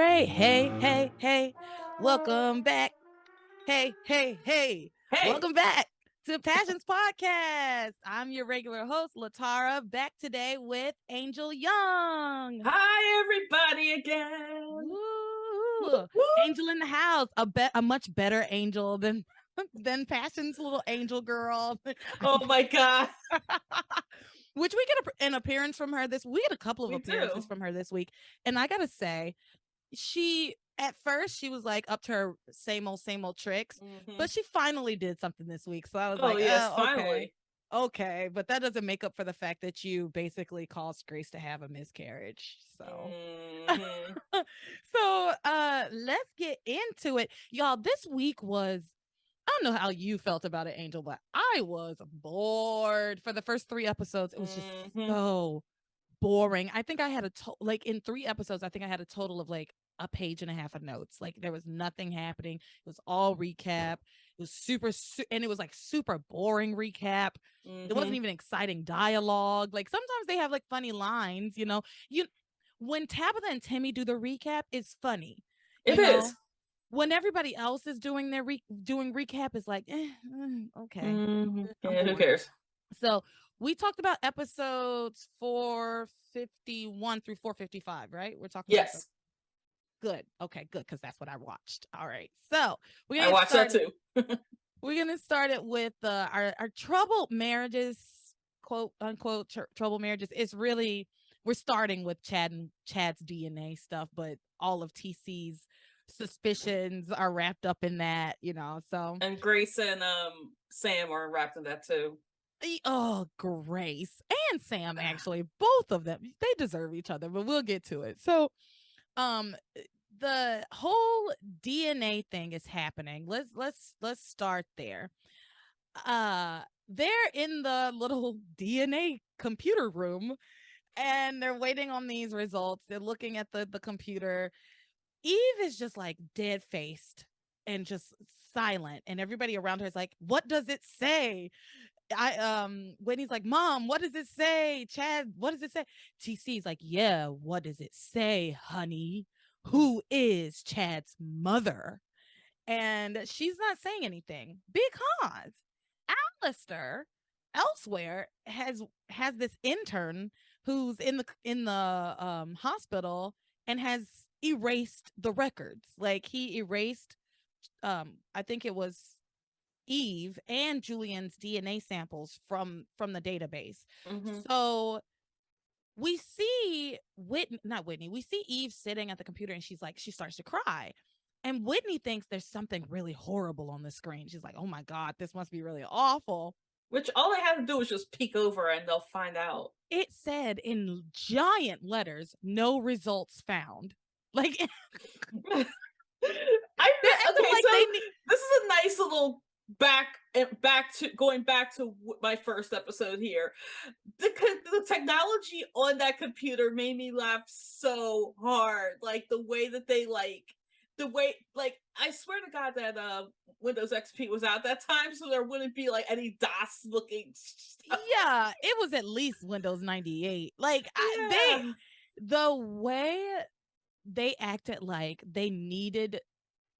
right. Hey. Welcome back. Hey. Hey. Welcome back to Passions Podcast. I'm your regular host, LeTara, back today with Angel Young. Hi, everybody again. Woo. Angel in the house. A much better angel than Passion's little angel girl. Oh my God. Which we get an appearance from her this. We had a couple of We appearances do. from her this week, and I gotta say, at first she was like up to her same old tricks, but she finally did something this week. So I was like, yes, oh, finally. okay, but that doesn't make up for the fact that you basically caused Grace to have a miscarriage. So so let's get into it. Y'all, this week was, I don't know how you felt about it, Angel, but I was bored for the first 3 episodes. It was just so boring. I think I had in 3 episodes, I think I had a total of like a page and a half of notes. Like there was nothing happening. It was all recap. It was and it was like super boring recap. There wasn't even exciting dialogue. Like sometimes they have like funny lines, you know. When Tabitha and Timmy do the recap, it's funny. It is. When everybody else is doing their doing recap, it's like, okay. Yeah, who cares? So we talked about episodes 451 through 455, right? We're talking about Yes. Good. Okay, good, because that's what I watched. All right. So I watched that too. We're gonna start it with our troubled marriages, quote unquote troubled marriages. It's really, we're starting with Chad's DNA stuff, but all of TC's suspicions are wrapped up in that, you know. So and Grace and Sam are wrapped in that too. Oh, Grace and Sam, actually, both of them, they deserve each other, but we'll get to it. So the whole DNA thing is happening. Let's start there. They're in the little DNA computer room and they're waiting on these results. They're looking at the computer. Eve is just like dead faced and just silent, and everybody around her is like, what does it say? Whitney's like, Mom, what does it say? Chad, what does it say? TC's like, yeah, what does it say, honey? Who is Chad's mother? And she's not saying anything because Alistair elsewhere has this intern who's in the hospital and has erased the records. Like he erased I think it was Eve and Julian's DNA samples from the database. So we see we see Eve sitting at the computer and she starts to cry. And Whitney thinks there's something really horrible on the screen. She's like, oh my God, this must be really awful. Which all they have to do is just peek over and they'll find out. It said in giant letters, no results found. Like, this is a nice little going back to my first episode here. The technology on that computer made me laugh so hard. Like the way that they I swear to God that Windows XP was out that time, so there wouldn't be like any DOS looking stuff. Yeah, it was at least Windows 98. Like the way they acted like they needed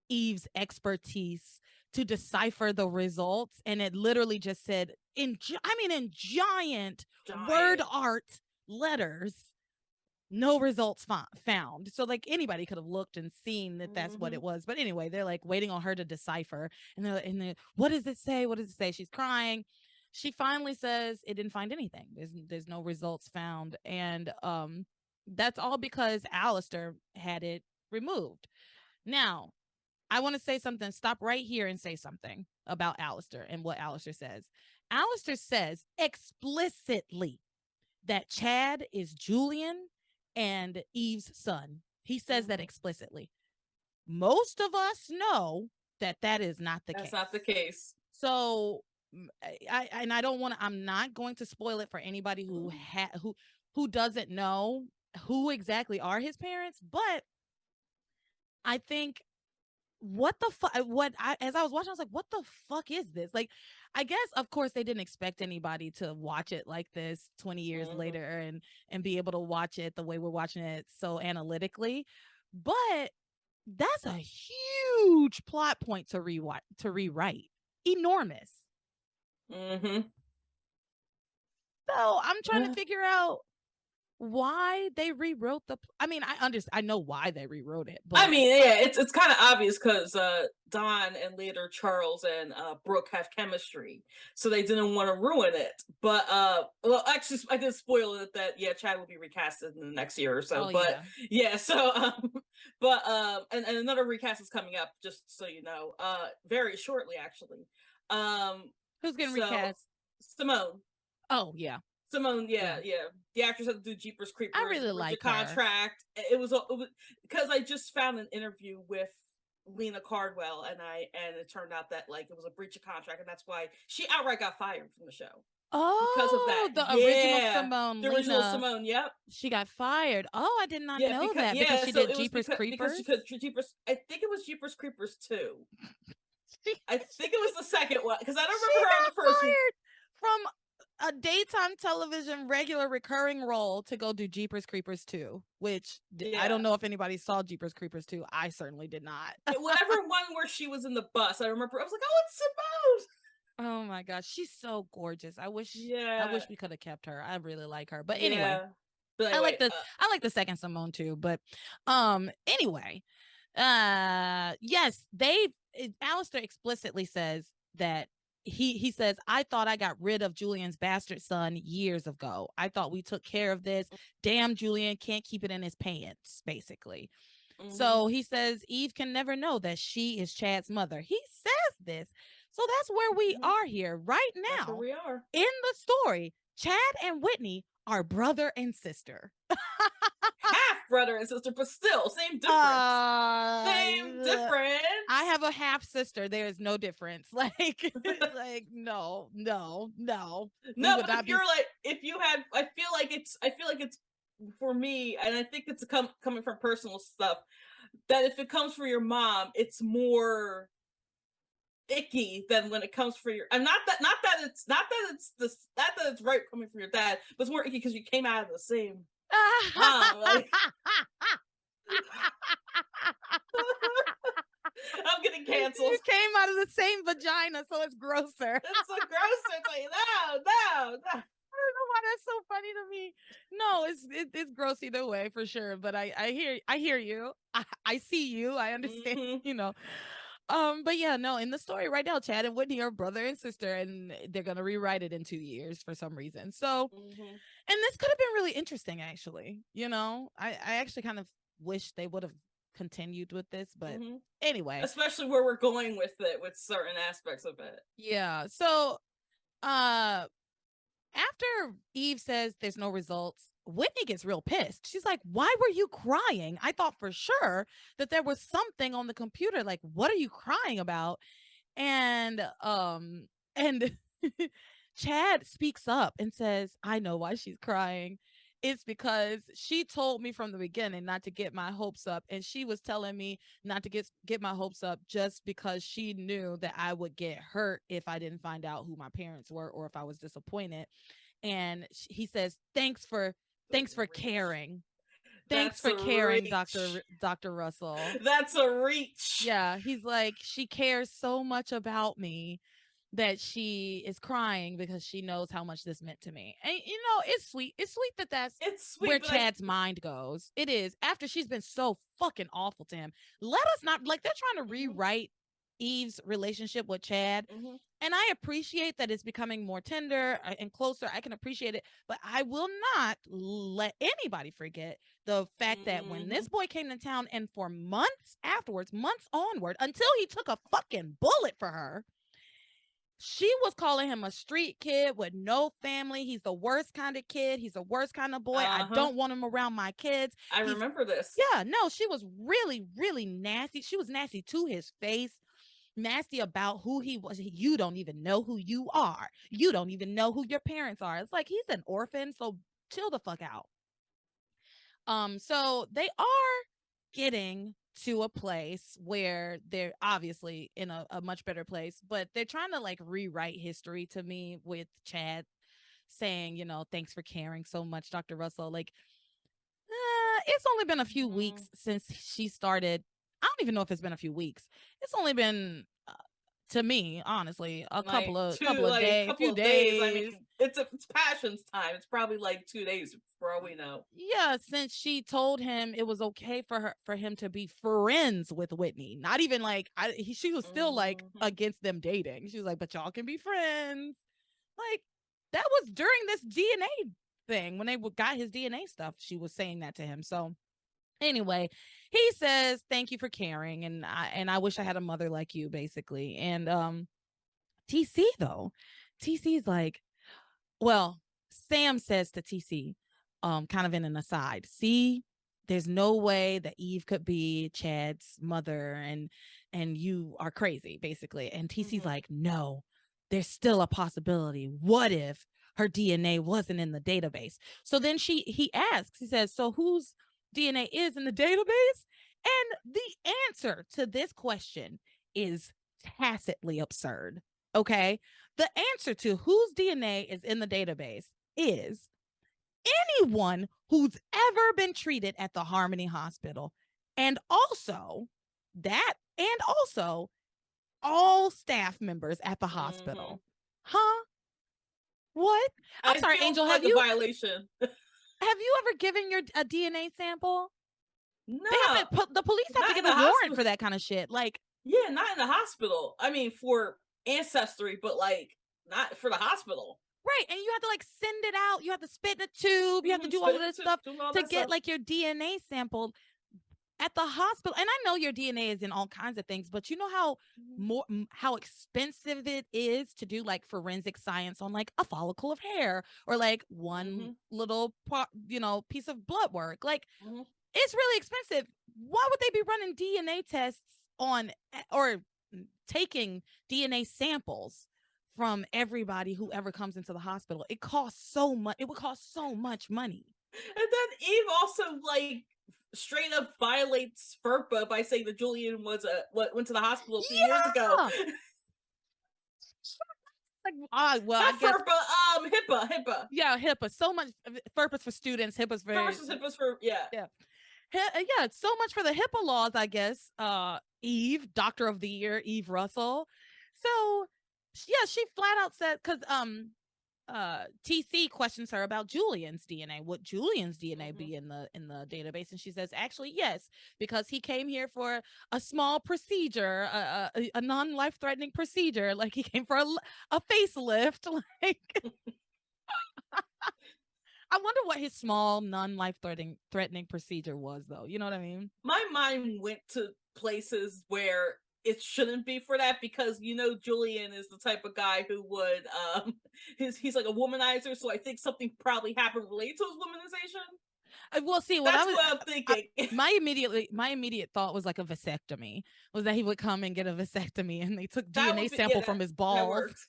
Eve's expertise to decipher the results, and it literally just said in giant word art letters, no results found. So like anybody could have looked and seen that that's what it was. But anyway, they're like waiting on her to decipher, and they're what does it say? What does it say? She's crying. She finally says it didn't find anything. There's no results found, and that's all because Alistair had it removed. Now, I want to say something. Stop right here and say something about Alistair and what Alistair says. Alistair says explicitly that Chad is Julian and Eve's son. He says that explicitly. Most of us know that is not the case. That's not the case. So I'm not going to spoil it for anybody who doesn't know who exactly are his parents, but I think as I was watching, I was like, what the fuck is this? Like, I guess, of course, they didn't expect anybody to watch it like this 20 years later and be able to watch it the way we're watching it so analytically. But that's a huge plot point to rewrite. Enormous. Mm-hmm. So I'm trying to figure out why they rewrote I mean, I know why they rewrote it, but I mean, yeah, it's kind of obvious because Don and later Charles and Brooke have chemistry, so they didn't want to ruin it. But well, actually, I did spoil it that yeah, Chad will be recasted in the next year or so. oh But yeah. yeah, so but and another recast is coming up, just so you know, very shortly actually. Who's getting So recast? Simone. Oh yeah. Simone, Yeah. yeah. The actress had to do Jeepers I Creepers, really breach of like her. contract. It was because I just found an interview with Lena Cardwell, and it turned out that like it was a breach of contract, and that's why she outright got fired from the show because of Oh, that. the original Yeah, Simone, the original Lena, Simone. Yep. she got fired. Oh, I did not Yeah, know that because she so did it was Jeepers because she Creepers. could Jeepers. I think it was Jeepers Creepers 2. she, I think it was the second one because I don't she remember her in the got first one. fired from a daytime television regular recurring role to go do Jeepers Creepers 2, which I Yeah. don't know if anybody saw Jeepers Creepers 2. I certainly did not. Whatever one where she was in the bus, I remember I was like, oh, it's Simone. Oh my gosh, she's so gorgeous. I Yeah, wish we could have kept her. I really like her. But anyway, yeah. But I like anyway, I like the second Simone too, but anyway, yes, Alistair explicitly says that he says, I thought I got rid of Julian's bastard son years ago. I thought we took care of this. Damn, Julian can't keep it in his pants, basically. So he says Eve can never know that she is Chad's mother. He says this. So that's where we are here right that's where now we are. in the story. Chad and Whitney are brother and sister. Half brother and sister, but still same difference. Same difference. I have a half sister. There is no difference. Like no. We No, would but not if be. you're like, if you had, I feel like it's for me, and I think it's coming from personal stuff. That if it comes from your mom, it's more icky than when it comes for your, and not that it's right coming from your dad, but it's more icky because you came out of the same mom. Like, I'm getting canceled. You came out of the same vagina, so it's grosser. It's so gross. It's like no. I don't know why that's so funny to me. No, it's gross either way for sure. But I hear you. I see you. I understand. Mm-hmm. You know. But yeah, no. In the story right now, Chad and Whitney are brother and sister, and they're gonna rewrite it in 2 years for some reason. So, and this could have been really interesting, actually. You know, I actually kind of wish they would have continued with this, but anyway, especially where we're going with it, with certain aspects of it. Yeah. So, after Eve says there's no results, Whitney gets real pissed. She's like, "Why were you crying? I thought for sure that there was something on the computer. Like, what are you crying about?" And Chad speaks up and says, "I know why she's crying. It's because she told me from the beginning not to get my hopes up, and she was telling me not to get my hopes up just because she knew that I would get hurt if I didn't find out who my parents were or if I was disappointed." And he says, "Thanks for caring. Thanks That's for a caring, reach. Dr. Russell." That's a reach. Yeah, he's like, "She cares so much about me that she is crying because she knows how much this meant to me." And it's sweet. It's sweet that that's It's where sweet, but Chad's mind goes. It is, after she's been so fucking awful to him. Let us not, like, they're trying to rewrite Eve's relationship with Chad. And I appreciate that it's becoming more tender and closer. I can appreciate it, but I will not let anybody forget the fact that when this boy came to town, and for months afterwards, months onward, until he took a fucking bullet for her, she was calling him a street kid with no family. He's the worst kind of kid. He's the worst kind of boy. I don't want him around my kids. I remember this. Yeah, no, she was really, really nasty. She was nasty to his face, nasty about who he was. You don't even know who you are. You don't even know who your parents are. It's like, he's an orphan, so chill the fuck out. So they are getting to a place where they're obviously in a much better place, but they're trying to like rewrite history to me with Chad saying, "Thanks for caring so much, Dr. Russell." Like, it's only been a few Mhm. weeks since she started. I don't even know if it's been a few weeks. It's only been to me, honestly, a Like couple of a days, couple few of days. I days. mean, it's Passions time. It's probably like 2 days for all we know. Yeah, since she told him it was okay for him to be friends with Whitney. Not even like she was still like Mhm. against them dating. She was like, but y'all can be friends. Like that was during this DNA thing when they got his DNA stuff. She was saying that to him. So anyway, he says thank you for caring, and I wish I had a mother like you, basically. And TC though, TC's like, well, Sam says to TC, kind of in an aside, see, there's no way that Eve could be Chad's mother, and you are crazy, basically. And TC's Mhm. like, no, there's still a possibility. What if her DNA wasn't in the database? So then he asks, he says, so whose DNA is in the database? And the answer to this question is tacitly absurd. Okay. The answer to whose DNA is in the database is anyone who's ever been treated at the Harmony Hospital. And also and also all staff members at the Mhm. hospital. Huh? What? I'm It sorry, feels Angel. like a violation. Have you ever given your a DNA sample? They No, have to the police have to not in get the a warrant hospital. for that kind of shit. Like, Yeah, not in the hospital. I mean, for ancestry, but like not for the hospital. right, and you have to like send it out. You have to spit in a tube. You have to do all Spit of this into stuff doing all to that get stuff. like your DNA sample at the hospital. And I know your DNA is in all kinds of things, but you know how expensive it is to do like forensic science on like a follicle of hair or like one Mm-hmm. little piece of blood work. Like Mm-hmm. it's really expensive. Why would they be running DNA tests on or taking DNA samples from everybody who ever comes into the hospital? It costs so much. It would cost so much money. And then Eve also like straight up violates FERPA by saying that Julian was went to the hospital a few years ago. Yeah. Like, well, I Not guess FERPA, HIPAA. yeah, HIPAA. So much purpose for students. HIPAA's very Versus HIPAA's for yeah. yeah. Yeah, it's so much for the HIPAA laws, I guess. Eve, Doctor of the Year, Eve Russell. So yeah, she flat out said because TC questions her about Julian's DNA. Would Julian's DNA Mm-hmm. be in the database? And she says, actually, yes, because he came here for a small procedure, a non-life threatening procedure. Like he came for a facelift. Like I wonder what his small non-life threatening procedure was, though. You know what I mean? My mind went to places where it shouldn't be for that because Julian is the type of guy who would he's like a womanizer, so I think something probably happened related to his womanization. Well, see, what I That's was. what I'm thinking. My immediate thought was like a vasectomy. Was that he would come and get a vasectomy, and they took That DNA would be yeah, sample from his that balls. works.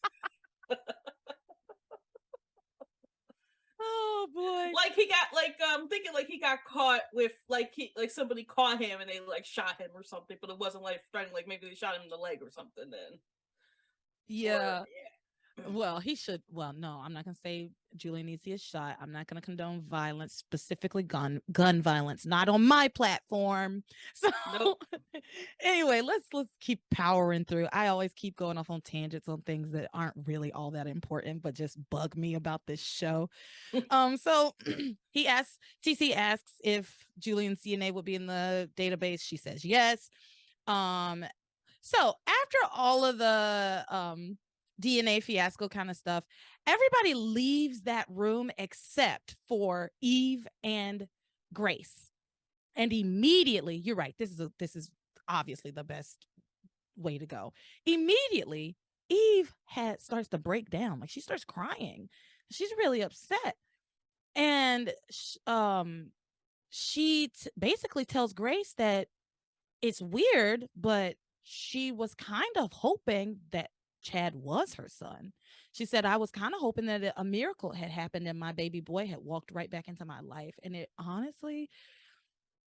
Oh boy. Like he got like I'm thinking like he got caught with somebody caught him and they like shot him or something, but it wasn't like threatening. Like maybe they shot him in the leg or something. Then or Yeah. yeah. Well, he should. Well, no, I'm not gonna say Julian needs to get shot. I'm not gonna condone violence, specifically gun violence, not on my platform. So Nope. anyway, let's keep powering through. I always keep going off on tangents on things that aren't really all that important, but just bug me about this show. So TC asks if Julian's DNA would be in the database. She says yes. Um, so after all of the DNA fiasco kind of stuff, everybody leaves that room except for Eve and Grace. And immediately, you're right. This is obviously the best way to go. Immediately, Eve starts to break down. Like she starts crying. She's really upset. And she basically tells Grace that it's weird, but she was kind of hoping that Chad was her son. She said, I was kind of hoping that a miracle had happened and my baby boy had walked right back into my life. And it honestly,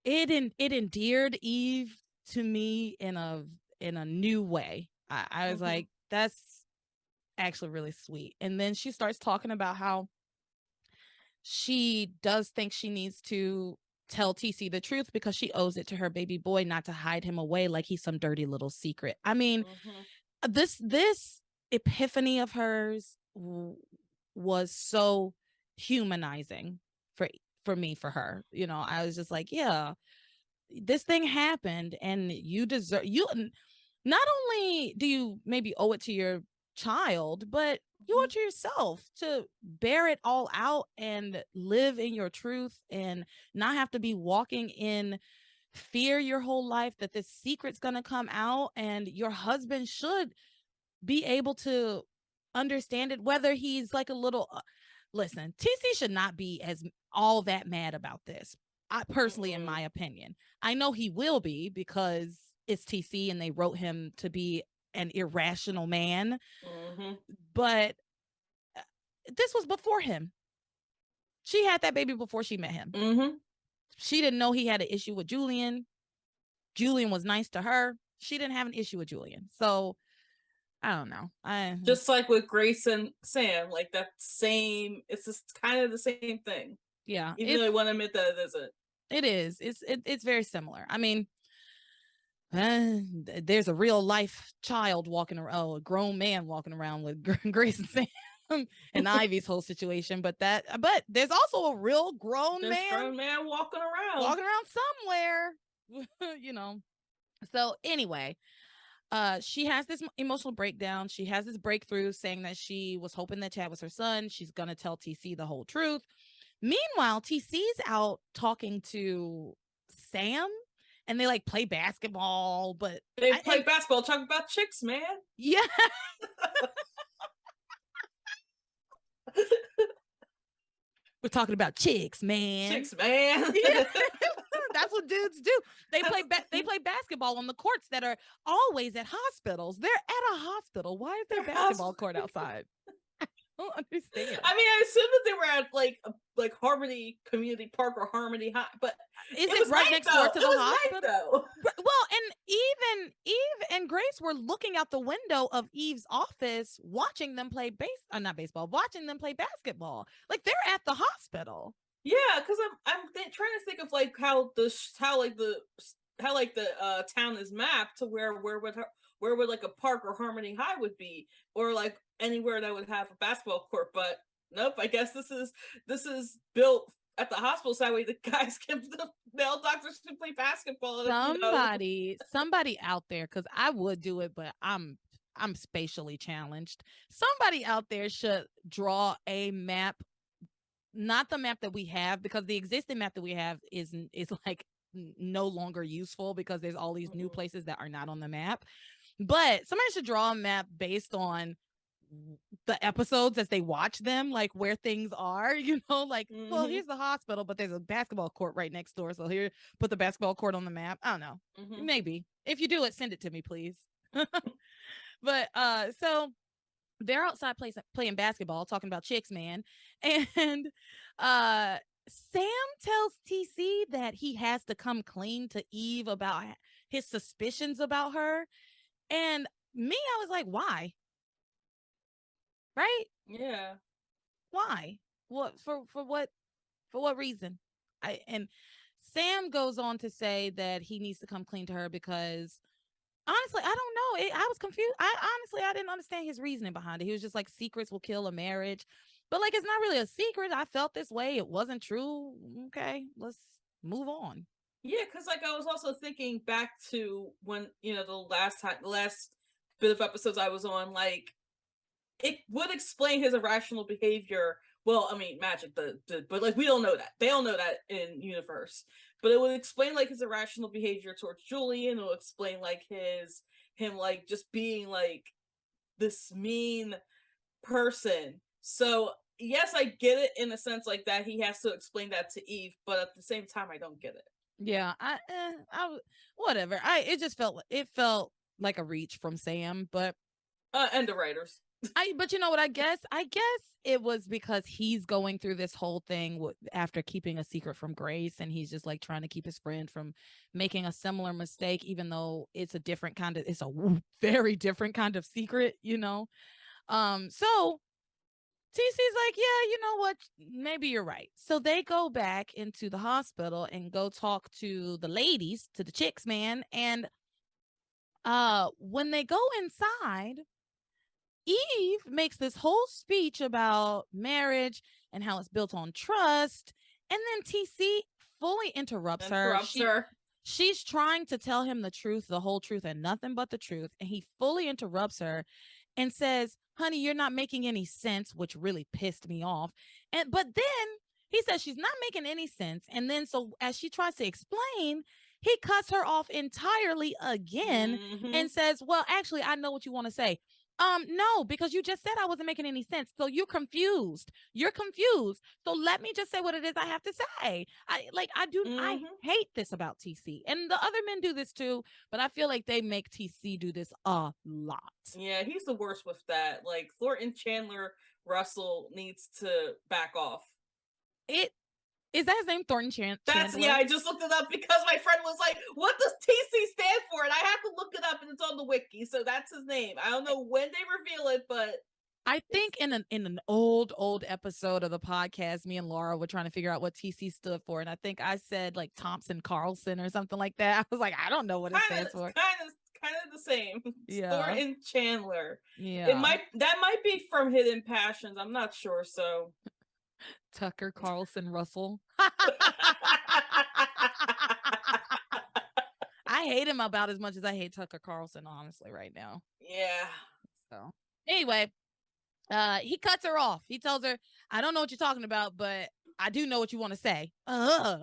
it endeared Eve to me in a new way. I was Mm-hmm. like, that's actually really sweet. And then she starts talking about how she does think she needs to tell TC the truth because she owes it to her baby boy not to hide him away like he's some dirty little secret. I mean, this epiphany of hers was so humanizing for me, for her. You know, I was just like, yeah, this thing happened and you deserve, you not only do you maybe owe it to your child, but you owe it to yourself to bear it all out and live in your truth and not have to be walking in fear your whole life that this secret's going to come out. And your husband should be able to understand it, whether he's like a little listen, TC should not be as all that mad about this. I personally, in my opinion, I know he will be because it's TC and they wrote him to be an irrational man. But this was before him. She had that baby before she met him. She didn't know he had an issue with Julian. Julian was nice to her. She didn't have an issue with Julian. So I don't know. Just like with Grace and Sam, like that same, it's just kind of the same thing. Yeah. Even though I want to admit that it isn't. It is. It's very similar. I mean, there's a real life child walking around, a grown man walking around with Grace and Sam and Ivy's whole situation, but there's also a real grown man walking around somewhere, you know. So anyway, she has this emotional breakdown. She has this breakthrough saying that she was hoping that Chad was her son. She's gonna tell TC the whole truth. Meanwhile, TC's out talking to Sam and they like play basketball, but they play basketball, talking about chicks, man. Yeah. We're talking about chicks, man. Chicks, man. Yeah. That's what dudes do. They play basketball on the courts that are always at hospitals. They're at a hospital. Why is there a basketball court outside? I don't understand. I mean, I assume that they were at like Harmony Community Park or Harmony High, but is it right next door to the hospital? Well, and Eve and Grace were looking out the window of Eve's office, watching them play watching them play basketball. Like they're at the hospital. Yeah, because I'm trying to think of like how the town is mapped to where would like a park or Harmony High would be, or like anywhere that would have a basketball court. But nope, I guess this is built at the hospital so that way the male doctors can play basketball. Somebody out there, because I would do it, but I'm spatially challenged. Somebody out there should draw a map, not the map that we have, because the existing map that we have is like no longer useful because there's all these new places that are not on the map. But somebody should draw a map based on the episodes as they watch them, like where things are, you know, like, well, here's the hospital, but there's a basketball court right next door. So here, put the basketball court on the map. I don't know. Maybe. If you do it, send it to me, please. But so they're outside playing basketball, talking about chicks, man. And Sam tells TC that he has to come clean to Eve about his suspicions about her. And me, I was like, why? Right? Yeah. Why? What for what reason? And Sam goes on to say that he needs to come clean to her because honestly, I don't know. I was confused. I didn't understand his reasoning behind it. He was just like, secrets will kill a marriage. But like, it's not really a secret. I felt this way. It wasn't true. Okay, let's move on. Yeah, because like I was also thinking back to when, you know, the last bit of episodes I was on, like it would explain his irrational behavior. Well, I mean, magic, but like we don't know that. They don't know that in universe. But it would explain like his irrational behavior towards Julian. It will explain like him like just being like this mean person. So yes, I get it in a sense like that. He has to explain that to Eve, but at the same time, I don't get it. Yeah, I whatever. It felt like a reach from Sam, but and the writers. But you know what? I guess it was because he's going through this whole thing after keeping a secret from Grace, and he's just like trying to keep his friend from making a similar mistake, even though it's a very different kind of secret, you know. So TC's like, yeah, you know what? Maybe you're right. So they go back into the hospital and go talk to the ladies, to the chicks, man. And when they go inside, Eve makes this whole speech about marriage and how it's built on trust. And then TC fully interrupts her. Interrupts her. She's trying to tell him the truth, the whole truth, and nothing but the truth. And he fully interrupts her and says, honey, you're not making any sense, which really pissed me off. But then he says she's not making any sense. And then so as she tries to explain, he cuts her off entirely again and says, well, actually, I know what you want to say. No, because you just said I wasn't making any sense. So you're confused. You're confused. So let me just say what it is I have to say. I hate this about TC. And the other men do this too, but I feel like they make TC do this a lot. Yeah, he's the worst with that. Like Thornton Chandler Russell needs to back off. Is that his name, Thornton Chandler? Yeah, I just looked it up because my friend was like, what does TC stand for? And I have to look it up and it's on the wiki. So that's his name. I don't know when they reveal it, but I think in an old episode of the podcast, me and Laura were trying to figure out what TC stood for. And I think I said like Thompson Carlson or something like that. I was like, I don't know what it stands for. Kind of the same. Yeah. Thornton Chandler. Yeah. That might be from Hidden Passions. I'm not sure. So Tucker Carlson Russell. I hate him about as much as I hate Tucker Carlson, honestly, right now. Yeah. So anyway, he cuts her off. He tells her, I don't know what you're talking about, but I do know what you want to say. Shut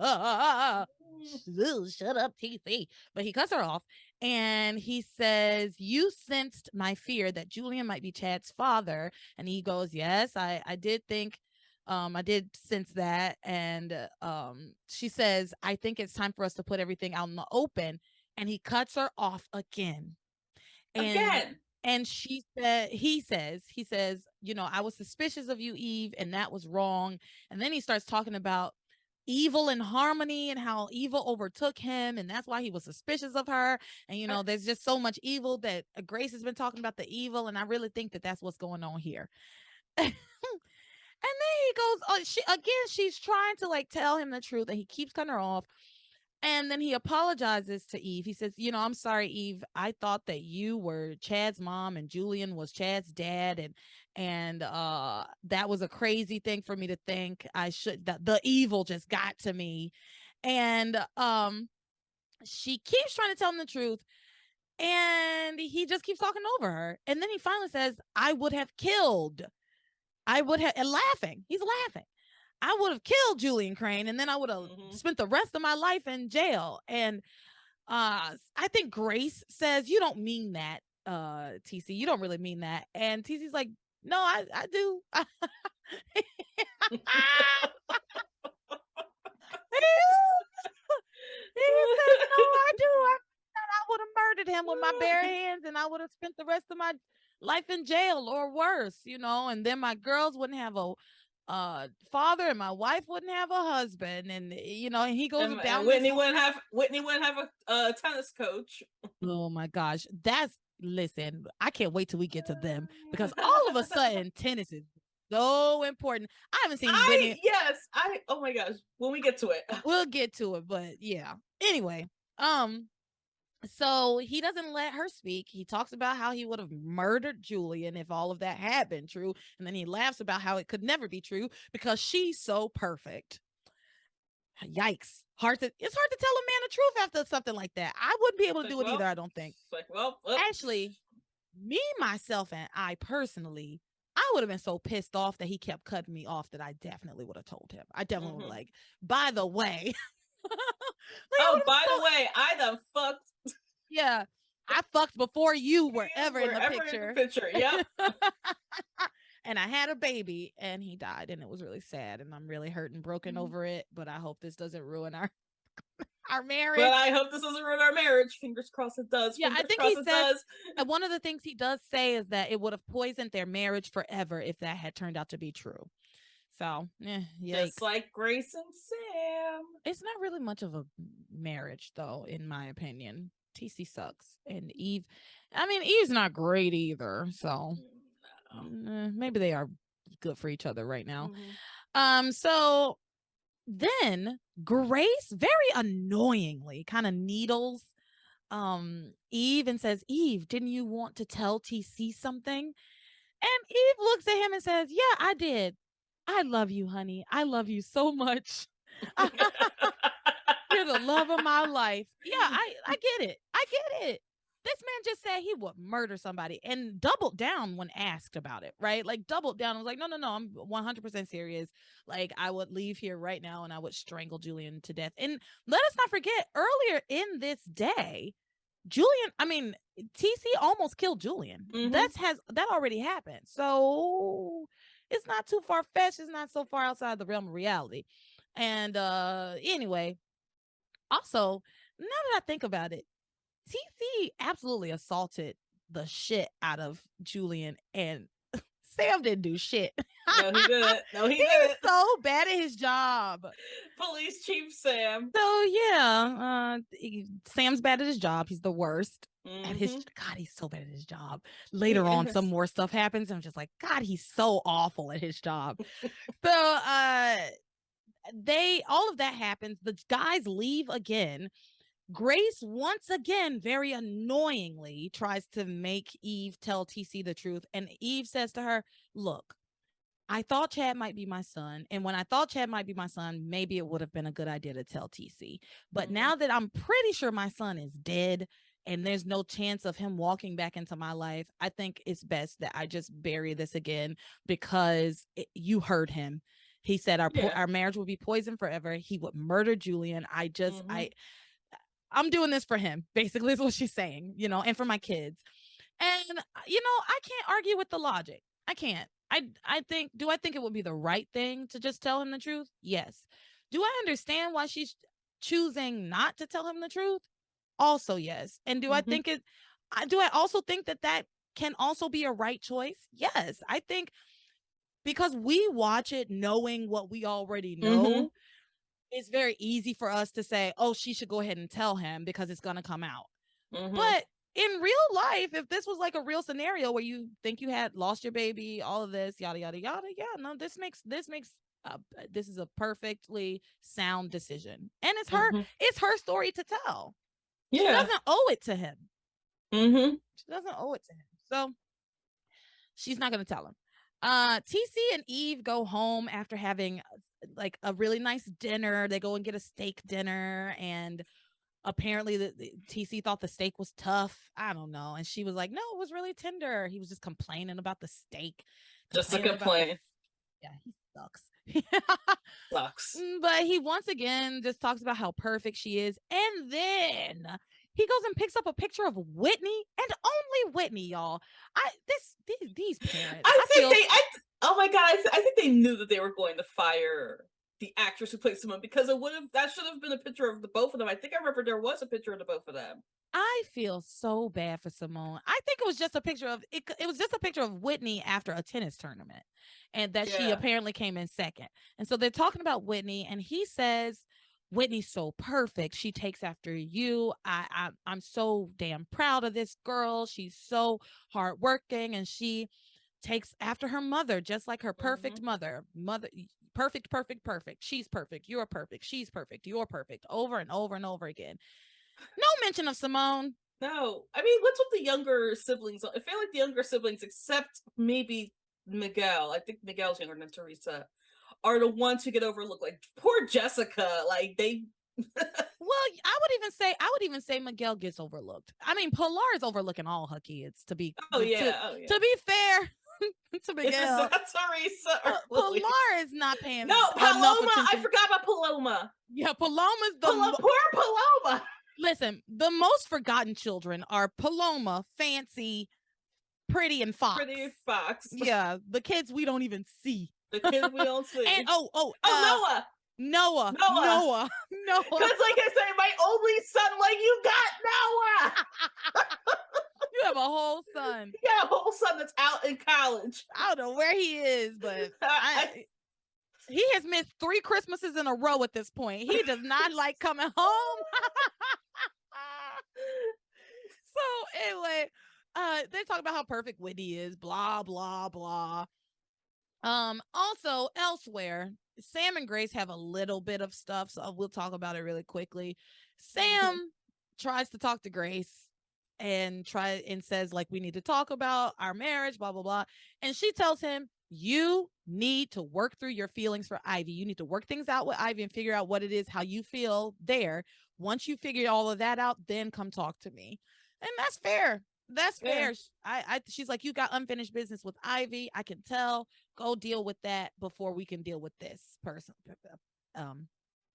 up, TC. But he cuts her off and he says, you sensed my fear that Julian might be Chad's father. And he goes, yes, I did think, I did sense that. And she says, I think it's time for us to put everything out in the open. And he cuts her off again. And he says, you know, I was suspicious of you, Eve, and that was wrong. And then he starts talking about evil and harmony and how evil overtook him. And that's why he was suspicious of her. And, you know, there's just so much evil that Grace has been talking about the evil. And I really think that that's what's going on here. And then he goes, she's trying to like tell him the truth and he keeps cutting her off. And then he apologizes to Eve. He says, you know, I'm sorry, Eve. I thought that you were Chad's mom and Julian was Chad's dad. And that was a crazy thing for me to think. The evil just got to me. And she keeps trying to tell him the truth. And he just keeps talking over her. And then he finally says, and laughing. He's laughing. I would have killed Julian Crane and then I would have spent the rest of my life in jail. And I think Grace says, you don't mean that, TC. You don't really mean that. And TC's like, no, I do. He says, no, I do. I would have murdered him with my bare hands and I would have spent the rest of my life in jail or worse, you know, and then my girls wouldn't have a father and my wife wouldn't have a husband, and you know, and he goes down. Whitney wouldn't have a tennis coach. Oh my gosh, listen, I can't wait till we get to them because all of a sudden tennis is so important. I haven't seen Whitney. Yes, oh my gosh, when we get to it, we'll get to it, but yeah. Anyway, so he doesn't let her speak. He talks about how he would have murdered Julian if all of that had been true. And then he laughs about how it could never be true because she's so perfect. Yikes. It's hard to tell a man the truth after something like that. I wouldn't be able to do it either, I don't think. Actually, me, myself, and I personally, I would have been so pissed off that he kept cutting me off that I definitely would have told him. I definitely would have like, by the way. By the way, I done fucked. Yeah, I fucked before you were ever in the picture. Yep. And I had a baby and he died and it was really sad and I'm really hurt and broken over it, but I hope this doesn't ruin our marriage. But I hope this doesn't ruin our marriage. Fingers crossed it does. Yeah, I think he says, and one of the things he does say is that it would have poisoned their marriage forever if that had turned out to be true. So, just like Grace and Sam. It's not really much of a marriage, though, in my opinion. TC sucks, and Eve's not great either. So maybe they are good for each other right now. Mm-hmm. So then Grace very annoyingly kind of needles Eve and says, Eve, didn't you want to tell TC something? And Eve looks at him and says, yeah, I did. I love you, honey. I love you so much. You're the love of my life. Yeah, I get it. I get it. This man just said he would murder somebody and doubled down when asked about it, right? Like doubled down. I was like, no, I'm 100% serious. Like I would leave here right now and I would strangle Julian to death. And let us not forget earlier in this day, TC almost killed Julian. Mm-hmm. That already happened. So it's not too far fetched. It's not so far outside the realm of reality. And anyway, also, now that I think about it, TC absolutely assaulted the shit out of Julian, and Sam didn't do shit. No, he didn't. He's so bad at his job. Police Chief Sam. So yeah, Sam's bad at his job. He's the worst at his. God, he's so bad at his job. Later on, some more stuff happens, and I'm just like, God, he's so awful at his job. So all of that happens. The guys leave again. Grace once again very annoyingly tries to make Eve tell TC the truth, and Eve says to her, look, I thought Chad might be my son, and when I thought Chad might be my son, maybe it would have been a good idea to tell TC, but now that I'm pretty sure my son is dead and there's no chance of him walking back into my life, I think it's best that I just bury this again, because you heard him. He said our marriage would be poisoned forever. He would murder Julian. I'm doing this for him, basically, is what she's saying, and for my kids. And, I can't argue with the logic. I can't. Do I think it would be the right thing to just tell him the truth? Yes. Do I understand why she's choosing not to tell him the truth? Also, yes. And do I also think that can also be a right choice? Yes. I think because we watch it knowing what we already know, it's very easy for us to say, oh, she should go ahead and tell him because it's going to come out. But in real life, if this was like a real scenario where you think you had lost your baby, all of this, yada, yada, yada. Yeah, no, this is a perfectly sound decision. And it's her story to tell. Yeah. She doesn't owe it to him. She doesn't owe it to him. So she's not going to tell him. TC and Eve go home after having like a really nice dinner. They go and get a steak dinner, and apparently the TC thought the steak was tough. I don't know. And she was like, no, it was really tender. He was just complaining about the steak. Just a complaint. Yeah, he sucks. Sucks. But he once again just talks about how perfect she is. And then he goes and picks up a picture of Whitney, and only Whitney, y'all. These parents. Oh my God, I think they knew that they were going to fire the actress who played Simone, because that should have been a picture of the both of them. I think I remember there was a picture of the both of them. I feel so bad for Simone. I think it was just a picture of it. It was just a picture of Whitney after a tennis tournament, and that she apparently came in second. And so they're talking about Whitney, and he says, Whitney's so perfect. She takes after you. I'm so damn proud of this girl. She's so hardworking, and she takes after her mother, just like her perfect mother. Perfect. She's perfect. You're perfect. She's perfect. You're perfect. Over and over and over again. No mention of Simone. No. I mean, what's with the younger siblings? I feel like the younger siblings, except maybe Miguel, I think Miguel's younger than Teresa, are the ones who get overlooked. Like, poor Jessica. Like, they... Well, I would even say Miguel gets overlooked. I mean, Pilar is overlooking all her kids, to be to be fair. To Miguel, Teresa. Pilar is not paying. No, Paloma. I forgot about Paloma. Yeah, Paloma's poor Paloma. Listen, the most forgotten children are Paloma, Fancy, Pretty, and Fox. Yeah, the kids we don't even see. The kids we don't see. And Noah. Noah. Because, like I said, my only son, like, you got Noah. You have a whole son. You got a whole son that's out in college. I don't know where he is, but he has missed 3 Christmases in a row at this point. He does not like coming home. So anyway, they talk about how perfect Whitney is, blah, blah, blah. Also elsewhere, Sam and Grace have a little bit of stuff, so we'll talk about it really quickly. Mm-hmm. Sam tries to talk to Grace and says like we need to talk about our marriage, blah blah blah. And she tells him, "You need to work through your feelings for Ivy. You need to work things out with Ivy and figure out what it is, how you feel there. Once you figure all of that out, then come talk to me." And that's fair. That's Yeah. fair. She's like, "You got unfinished business with Ivy. I can tell. Go deal with that before we can deal with this person." Um,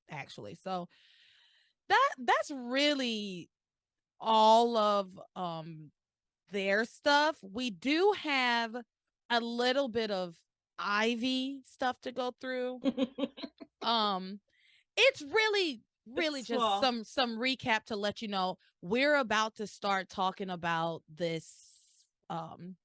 actually, so that's really all of their stuff. We do have a little bit of Ivy stuff to go through. Um, it's really It's just small. some recap to let you know we're about to start talking about this um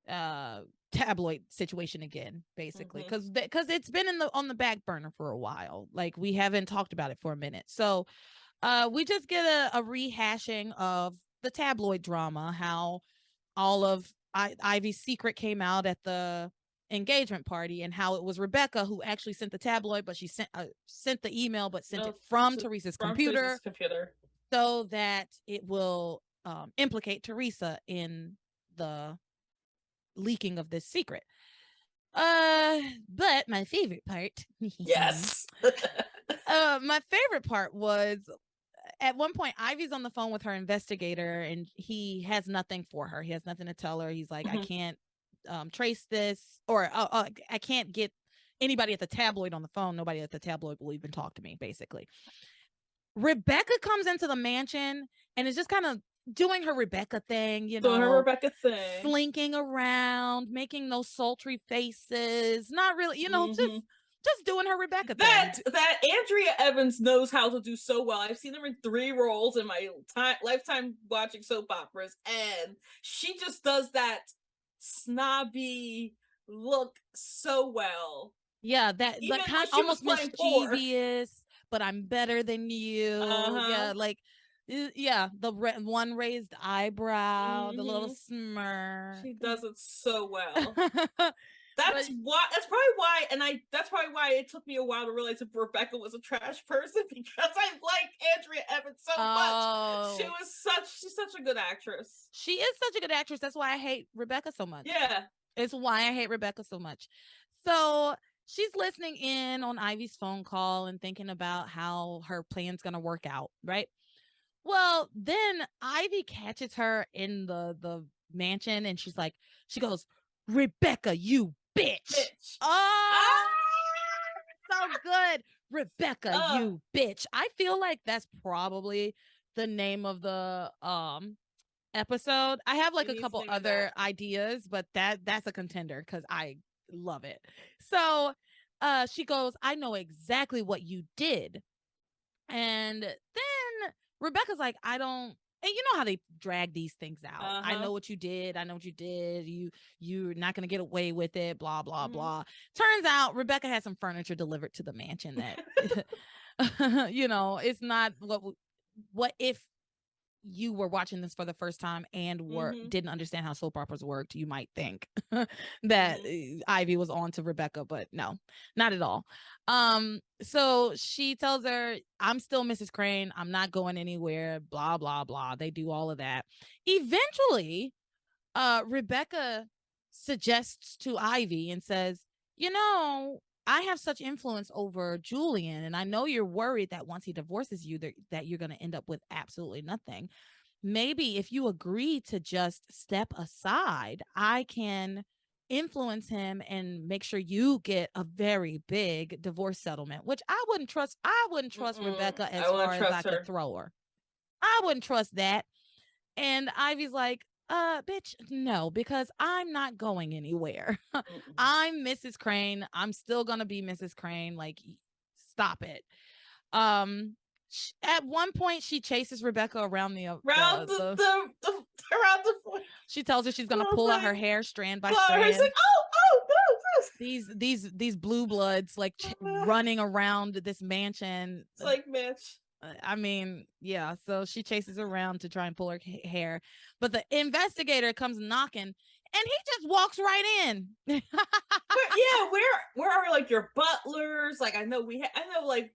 uh tabloid situation again, basically, Mm-hmm. because it's been in the on the back burner for a while. Like we haven't talked about it for a minute. So we just get a rehashing of the tabloid drama, how all of Ivy's secret came out at the engagement party, and how it was Rebecca who actually sent the tabloid, but she sent the email, but sent No, it from Teresa's from computer Teresa's computer. so that it will implicate Teresa in the leaking of this secret. But my favorite part, Yes. my favorite part was at one point Ivy's on the phone with her investigator and he has nothing for her. He has nothing to tell her. He's like, I can't trace this, or I can't get anybody at the tabloid on the phone. Nobody at the tabloid will even talk to me, basically. Rebecca comes into the mansion and is just kind of doing her Rebecca thing, Doing her Rebecca thing. slinking around, making those sultry faces. Not really, Mm-hmm. just doing her Rebecca that thing. that Andrea Evans knows how to do so well. I've seen her in 3 roles in my lifetime watching soap operas, and she just does that snobby look so well. Yeah, that Even like when kind she was almost playing poor. mischievous, but I'm better than Uh you. huh. Yeah, like yeah, the one raised eyebrow, the little Mm-hmm. smirk. She does it so well. but That's why. That's probably why, and that's probably why it took me a while to realize if Rebecca was a trash person because I like Andrea Evans so much. oh, She's such a good actress. she is such a good actress. That's why I hate Rebecca so much. Yeah. It's why I hate Rebecca so much. So she's listening in on Ivy's phone call and thinking about how her plan's gonna work out, right? Well, then Ivy catches her in the mansion and she goes, "Rebecca, you bitch." Bitch. Oh, Ah! so good. "Rebecca, Uh, you bitch." I feel like that's probably the name of the episode. I have like it a needs to couple name it that. other ideas, but that's a contender because I love it. So she goes, "I know exactly what you did." And then Rebecca's like, "I don't," and you know how they drag these things out. Uh "I huh. know what you did. I know what you did. You're not gonna get away with it, blah, blah, Mm-hmm. blah." Turns out Rebecca had some furniture delivered to the mansion that it's not what if you were watching this for the first time and Mm-hmm. didn't understand how soap operas worked, you might think that Mm-hmm. Ivy was on to Rebecca, but no, not at all. So she tells her, "I'm still Mrs. Crane. I'm not going anywhere, blah, blah, blah." They do all of that. Eventually, Rebecca suggests to Ivy and says, "I have such influence over Julian, and I know you're worried that once he divorces you, that you're going to end up with absolutely nothing. Maybe if you agree to just step aside, I can influence him and make sure you get a very big divorce settlement," which I wouldn't trust. I wouldn't trust Mm-mm. Rebecca I as want far to as I trust could her. throw her. I wouldn't trust that. And Ivy's like, bitch, no, because I'm not going anywhere. Mm-mm. I'm Mrs. Crane. I'm still gonna be Mrs. Crane. Like, stop it. Um, at one point, she chases Rebecca around Round the around the She tells her she's gonna little pull out her thing. hair strand by But he's strand. like, oh, These blue bloods like running around this mansion. it's like Mitch. I mean, yeah. So she chases around to try and pull her hair, but the investigator comes knocking, And he just walks right in. Where are like your butlers? Like I know like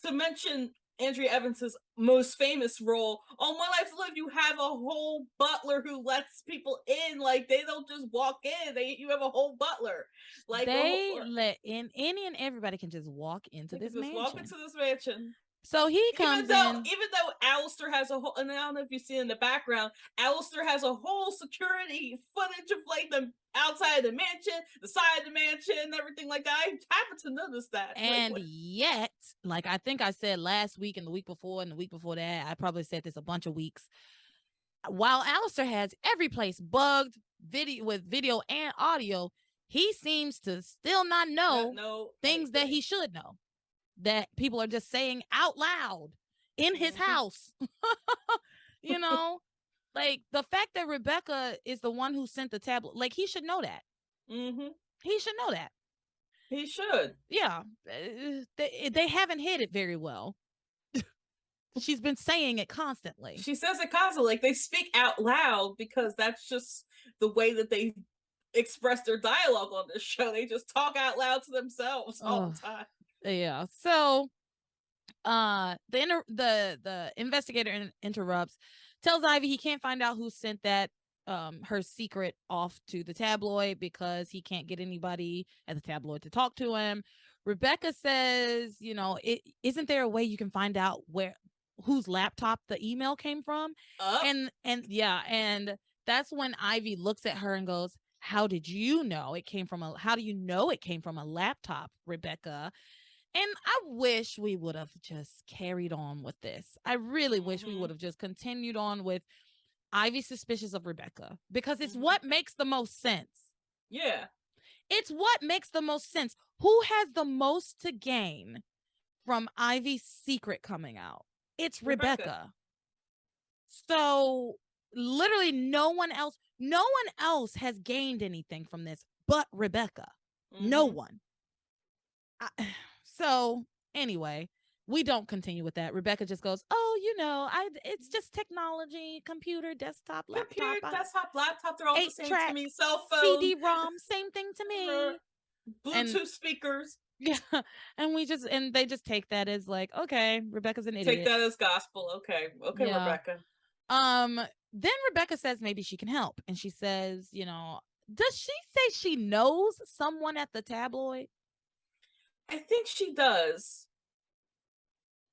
to mention Andrea Evans's most famous role on One Life to Live, you have a whole butler who lets people in. Like they don't just walk in; you have a whole butler. Like they let in any and everybody can just walk into this mansion. Walk into this mansion. So he comes in. Even though Alistair has a whole, and I don't know if you see in the background, Alistair has a whole security footage of like the outside of the mansion, the side of the mansion, and everything like that. I happened to notice that. And yet, like I think I said last week and the week before and the week before that, I probably said this a bunch of weeks. While Alistair has every place bugged video and audio, he seems to still not know things that he should know, that people are just saying out loud in his house. You know, like the fact that Rebecca is the one who sent the tablet, like he should know that. He should know that. He should. Yeah. They haven't hid it very well. She's been saying it constantly. She says it constantly. Like they speak out loud because that's just the way that they express their dialogue on this show. They just talk out loud to themselves all the time. Yeah. So the investigator interrupts, tells Ivy he can't find out who sent that her secret off to the tabloid because he can't get anybody at the tabloid to talk to him. Rebecca says, you know, isn't there a way you can find out whose laptop the email came from? And that's when Ivy looks at her and goes, how do you know it came from a laptop, Rebecca? And I wish we would have just carried on with this. I really wish we would have just continued on with Ivy suspicious of Rebecca, because it's what makes the most sense. Yeah. It's what makes the most sense. Who has the most to gain from Ivy's secret coming out? It's Rebecca. So literally no one else has gained anything from this but Rebecca. No one. So anyway, we don't continue with that. Rebecca just goes, oh, you know, it's just technology, computer, desktop, laptop. They're all the same to me. Cell phone, CD-ROM, same thing to me. Bluetooth speakers. Yeah, and they just take that as like, okay, Rebecca's an idiot. Take that as gospel. Okay, yeah. Rebecca. Then Rebecca says maybe she can help, and she says, you know, does she say she knows someone at the tabloid? I think she does.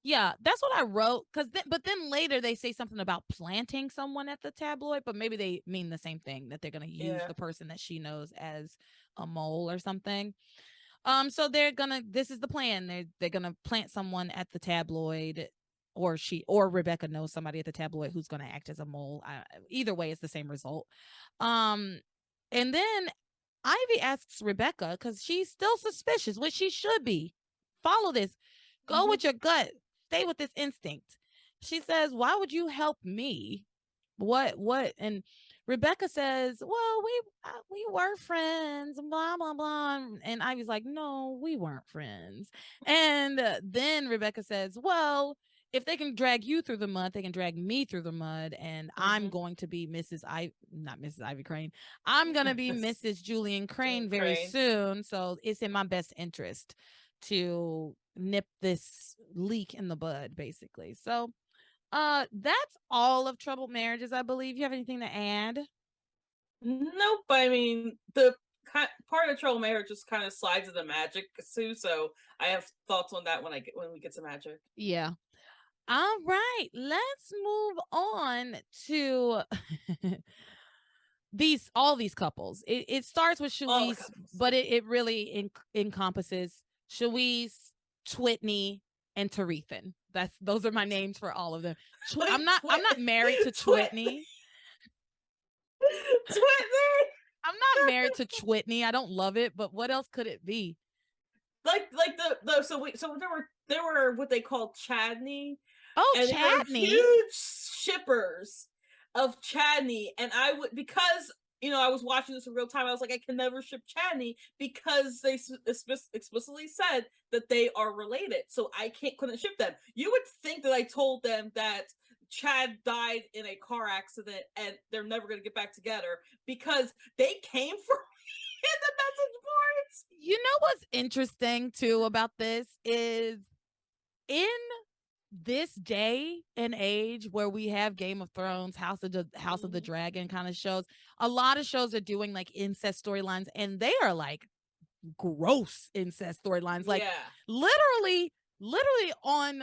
Yeah, that's what I wrote. But then later they say something about planting someone at the tabloid, but maybe they mean the same thing, that they're going to use the person that she knows as a mole or something. So this is the plan. They're going to plant someone at the tabloid, or Rebecca knows somebody at the tabloid who's going to act as a mole. Either way, it's the same result. And then Ivy asks Rebecca, because she's still suspicious, which she should be. Follow this. Go with your gut. Stay with this instinct. She says, why would you help me? What? And Rebecca says, well, we were friends, blah, blah, blah. And Ivy's like, no, we weren't friends. And then Rebecca says, well, if they can drag you through the mud, they can drag me through the mud. And I'm going to be not Mrs. Ivy Crane. I'm going to be Mrs. Julian Crane very soon. So it's in my best interest to nip this leak in the bud, basically. So that's all of Troubled Marriages, I believe. You have anything to add? Nope. I mean, the part of Troubled Marriages kind of slides into magic too, so I have thoughts on that when we get to magic. Yeah. All right, let's move on to all these couples. It starts with Shawise, but it really encompasses Shawise, Twitney, and Tarethan. Those are my names for all of them. I'm not married to Twitney. I'm not married to Twitney. I don't love it, but what else could it be? So there were what they called Chadney. Oh, and Chadney. Huge shippers of Chadney, and because I was watching this in real time. I was like, I can never ship Chadney because they explicitly said that they are related, so I couldn't ship them. You would think that I told them that Chad died in a car accident and they're never going to get back together because they came for in the message boards. You know what's interesting too about this is in this day and age where we have Game of Thrones, House of the Dragon kind of shows, a lot of shows are doing like incest storylines, and they are like gross incest storylines. Like literally on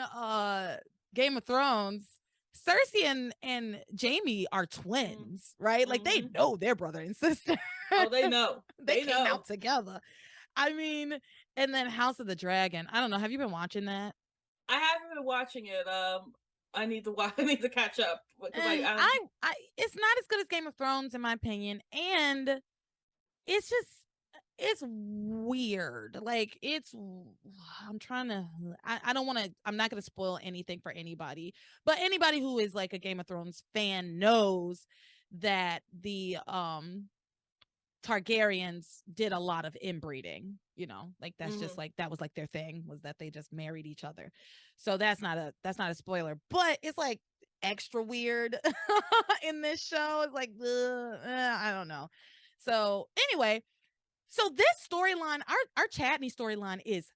Game of Thrones, Cersei and Jaime are twins, right? Like they know their brother and sister. Oh, they know. They came out together. I mean, and then House of the Dragon. I don't know. Have you been watching that? I haven't been watching it. I need to watch. I need to catch up because I it's not as good as Game of Thrones in my opinion, and it's just it's weird. Like I'm trying to. I don't want to. I'm not going to spoil anything for anybody, but anybody who is like a Game of Thrones fan knows that the Targaryens did a lot of inbreeding, you know, like that's just like that was like their thing, was that they just married each other. So that's not a spoiler, but it's like extra weird in this show. It's like I don't know. So anyway, so this storyline, our Chadney storyline is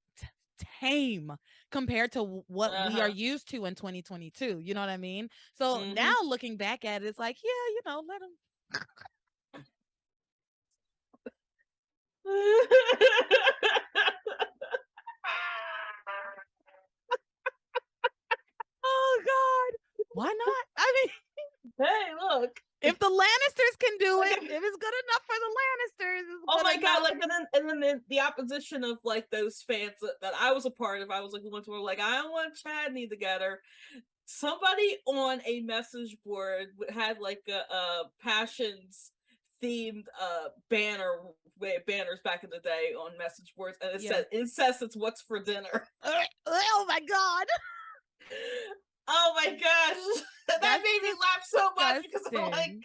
tame compared to what we are used to in 2022. You know what I mean? So now looking back at it, it's like, yeah, you know, let him. Oh God, why not? I mean, hey, look, if the Lannisters can do it, if it's good enough for the Lannisters, oh my God, like and then the opposition of like those fans that I was a part of, I was like the ones who were like, I don't want Chadney together. Somebody on a message board had like a Passions themed banners back in the day on message boards, and it said incest is what's for dinner. Oh my God. Oh my gosh, that made me laugh so much because I'm like,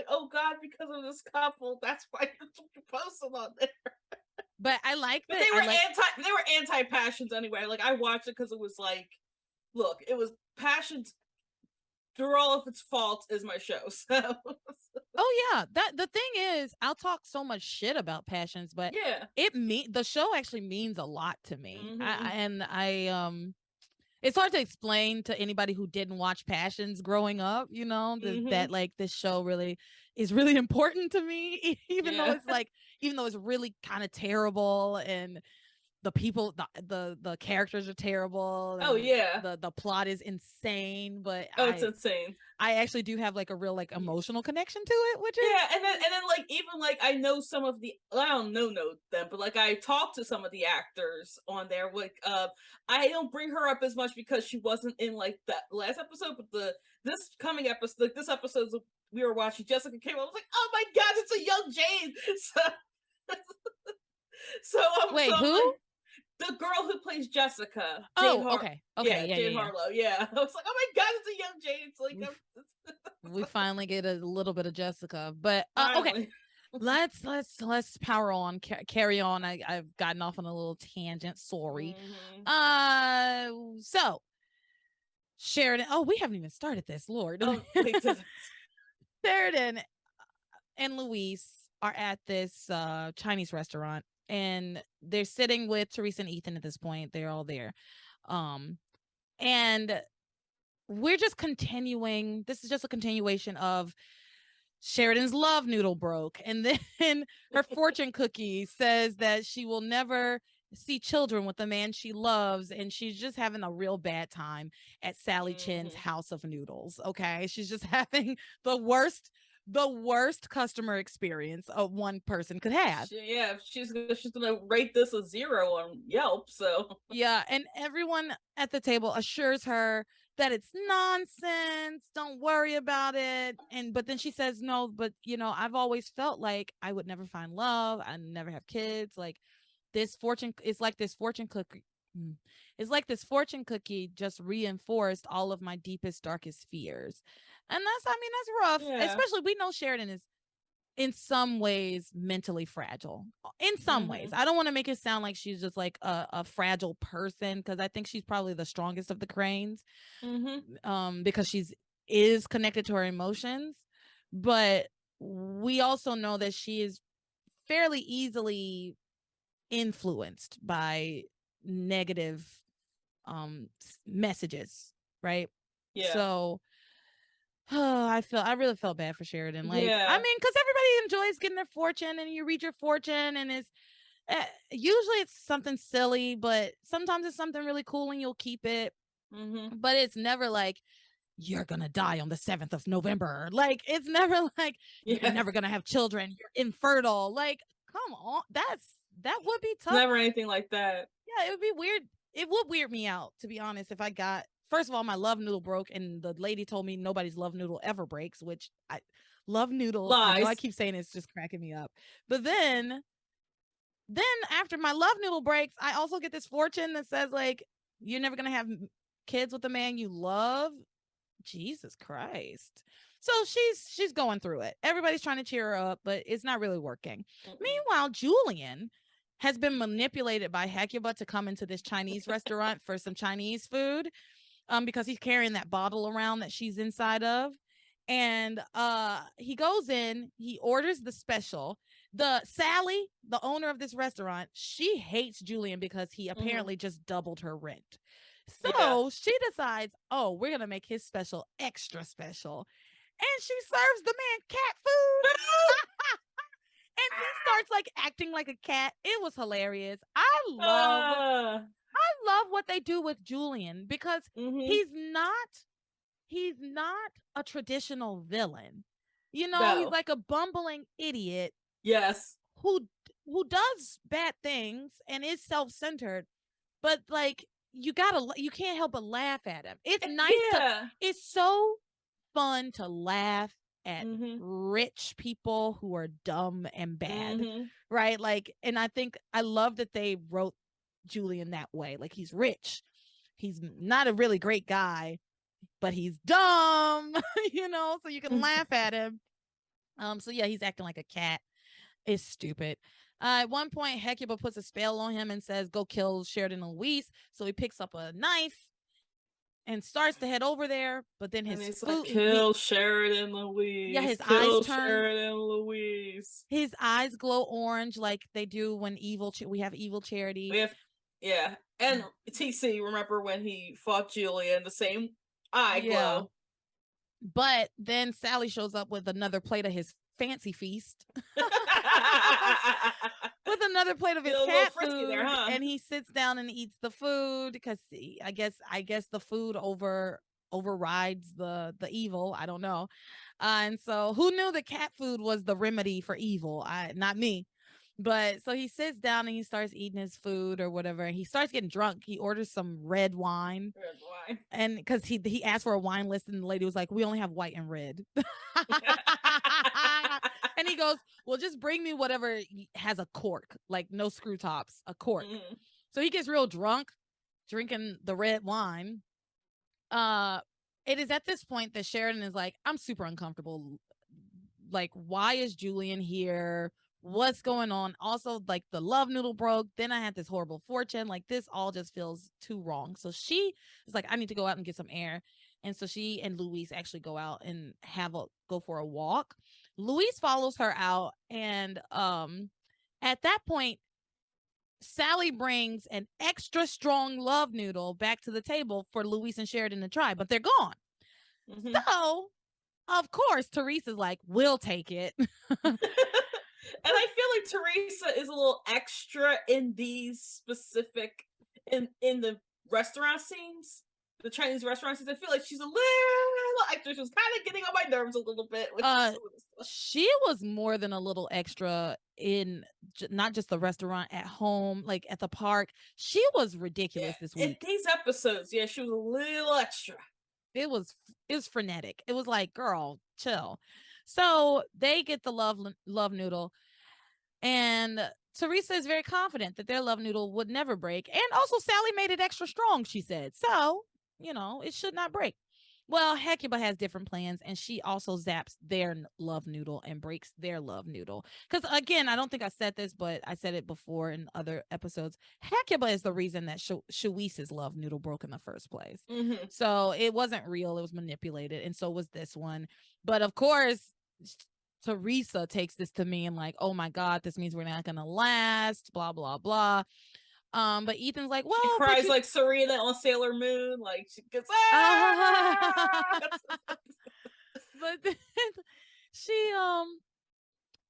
oh God, because of this couple, that's why you're posting on there. But I like that. They were anti Passions anyway. Like I watched it because it was like, look, it was Passions through all of its faults is my show. So oh yeah, that the thing is, I'll talk so much shit about Passions, but the show actually means a lot to me. It's hard to explain to anybody who didn't watch Passions growing up, you know, that like this show really is really important to me, even though it's really kind of terrible, and the people, the characters are terrible. Oh yeah, the plot is insane, but it's insane. I actually do have like a real like emotional connection to it, which is and then like even like I know some of the, I don't know them, but like I talked to some of the actors on there. Like I don't bring her up as much because she wasn't in like that last episode, but this coming episode, like this episode we were watching, Jessica came. I was like, oh my God, it's a young Jane. Wait, who? Like, the girl who plays Jessica. Okay. Jane Harlow. Yeah. I was like, oh my God, it's a young Jane. It's like we finally get a little bit of Jessica, but okay. let's power on, carry on. I've gotten off on a little tangent. Sorry. So Sheridan. Oh, we haven't even started this. Lord. Sheridan and Luis are at this Chinese restaurant, and they're sitting with Teresa and Ethan at this point. They're all there. And we're just continuing. This is just a continuation of Sheridan's love noodle broke. And then her fortune cookie says that she will never see children with the man she loves, and she's just having a real bad time at Sally Chin's House of Noodles. Okay. She's just having the worst customer experience one person could have. She's gonna rate this a 0 on Yelp. So yeah, and everyone at the table assures her that it's nonsense, don't worry about it. But then she says, no, but you know, I've always felt like I would never find love, I never have kids. Like this fortune, it's like this fortune cookie. It's like this fortune cookie just reinforced all of my deepest, darkest fears. And that's rough. Yeah. Especially, we know Sheridan is in some ways mentally fragile. In some ways. Mm-hmm. I don't want to make it sound like she's just like a fragile person, because I think she's probably the strongest of the Cranes, because she's is connected to her emotions. But we also know that she is fairly easily influenced by negative messages, right? Yeah. So I really felt bad for Sheridan. Like, I Yeah. mean, because everybody enjoys getting their fortune, and you read your fortune, and it's usually it's something silly, but sometimes it's something really cool, and you'll keep it. But it's never like you're gonna die on the 7th of November. Like, it's never like you're Yeah. never gonna have children. You're infertile. Like, come on, that would be tough. Never anything like that. Yeah, it would be weird. It would weird me out, to be honest, if I got, first of all, my love noodle broke, and the lady told me nobody's love noodle ever breaks, which I love noodle. I know I Lies. keep saying it's just cracking me up. But then after my love noodle breaks, I also get this fortune that says like you're never gonna have kids with the man you love. Jesus Christ. So she's going through it. Everybody's trying to cheer her up, but it's not really working. Meanwhile, Julian has been manipulated by Hecuba to come into this Chinese restaurant for some Chinese food, because he's carrying that bottle around that she's inside of. And he goes in, he orders the special. The Sally, the owner of this restaurant, she hates Julian because he apparently just doubled her rent. So she decides, oh, we're gonna make his special extra special. And she serves the man cat food. And he starts like acting like a cat. It was hilarious. I love what they do with Julian, because he's not a traditional villain. You know, he's No. like a bumbling idiot. Yes. Who does bad things and is self-centered, but like you can't help but laugh at him. It's nice it's so fun to laugh at rich people who are dumb and bad, right? Like, and I love that they wrote Julian that way. Like, he's rich, he's not a really great guy, but he's dumb, so you can laugh at him. So yeah, he's acting like a cat. It's stupid. At one point, Hecuba puts a spell on him and says, go kill Sheridan and Louise. So he picks up a knife and starts to head over there, but then his he's food, like, kill Sheridan Louise. Yeah, his kill eyes turn. Sheridan Louise. His eyes glow orange like they do when we have evil Charity. And TC, remember when he fought Julian, the same eye glow. But then Sally shows up with another plate of his fancy feast. With another plate of his cat food, there, huh? And he sits down and eats the food because I guess the food overrides the evil. I don't know. And so who knew that cat food was the remedy for evil? Not me. But so he sits down and he starts eating his food or whatever. And he starts getting drunk. He orders some red wine. And because he asked for a wine list, and the lady was like, we only have white and red. And he goes, well, just bring me whatever has a cork, like no screw tops, a cork. So he gets real drunk drinking the red wine. It is at this point that Sheridan is like, I'm super uncomfortable. Like, why is Julian here? What's going on? Also, like, the love noodle broke. Then I had this horrible fortune. Like, this all just feels too wrong. So she is like, I need to go out and get some air. And so she and Louise actually go out and go for a walk. Louise follows her out. And at that point, Sally brings an extra strong love noodle back to the table for Louise and Sheridan to try, but they're gone. So, of course, Teresa's like, we'll take it. And I feel like Teresa is a little extra in these specific in the restaurant scenes, the Chinese restaurant scenes. I feel like she's a little extra. She was kind of getting on my nerves a little bit. She was more than a little extra in not just the restaurant, at home, like at the park. She was ridiculous this week. In these episodes, she was a little extra. It was frenetic. It was like, girl, chill. So they get the love noodle, and Teresa is very confident that their love noodle would never break. And also Sally made it extra strong, she said. So, it should not break. Well, Hecuba has different plans, and she also zaps their love noodle and breaks their love noodle. Because again, I don't think I said this, but I said it before in other episodes. Hecuba is the reason that Shawise's love noodle broke in the first place. Mm-hmm. So it wasn't real; it was manipulated, and so was this one. But of course, Teresa takes this to mean like, "Oh my God, this means we're not gonna last." Blah blah blah. But Ethan's like, She "Well, but cries you." like Serena on Sailor Moon. Like she goes, Uh, ah! but then she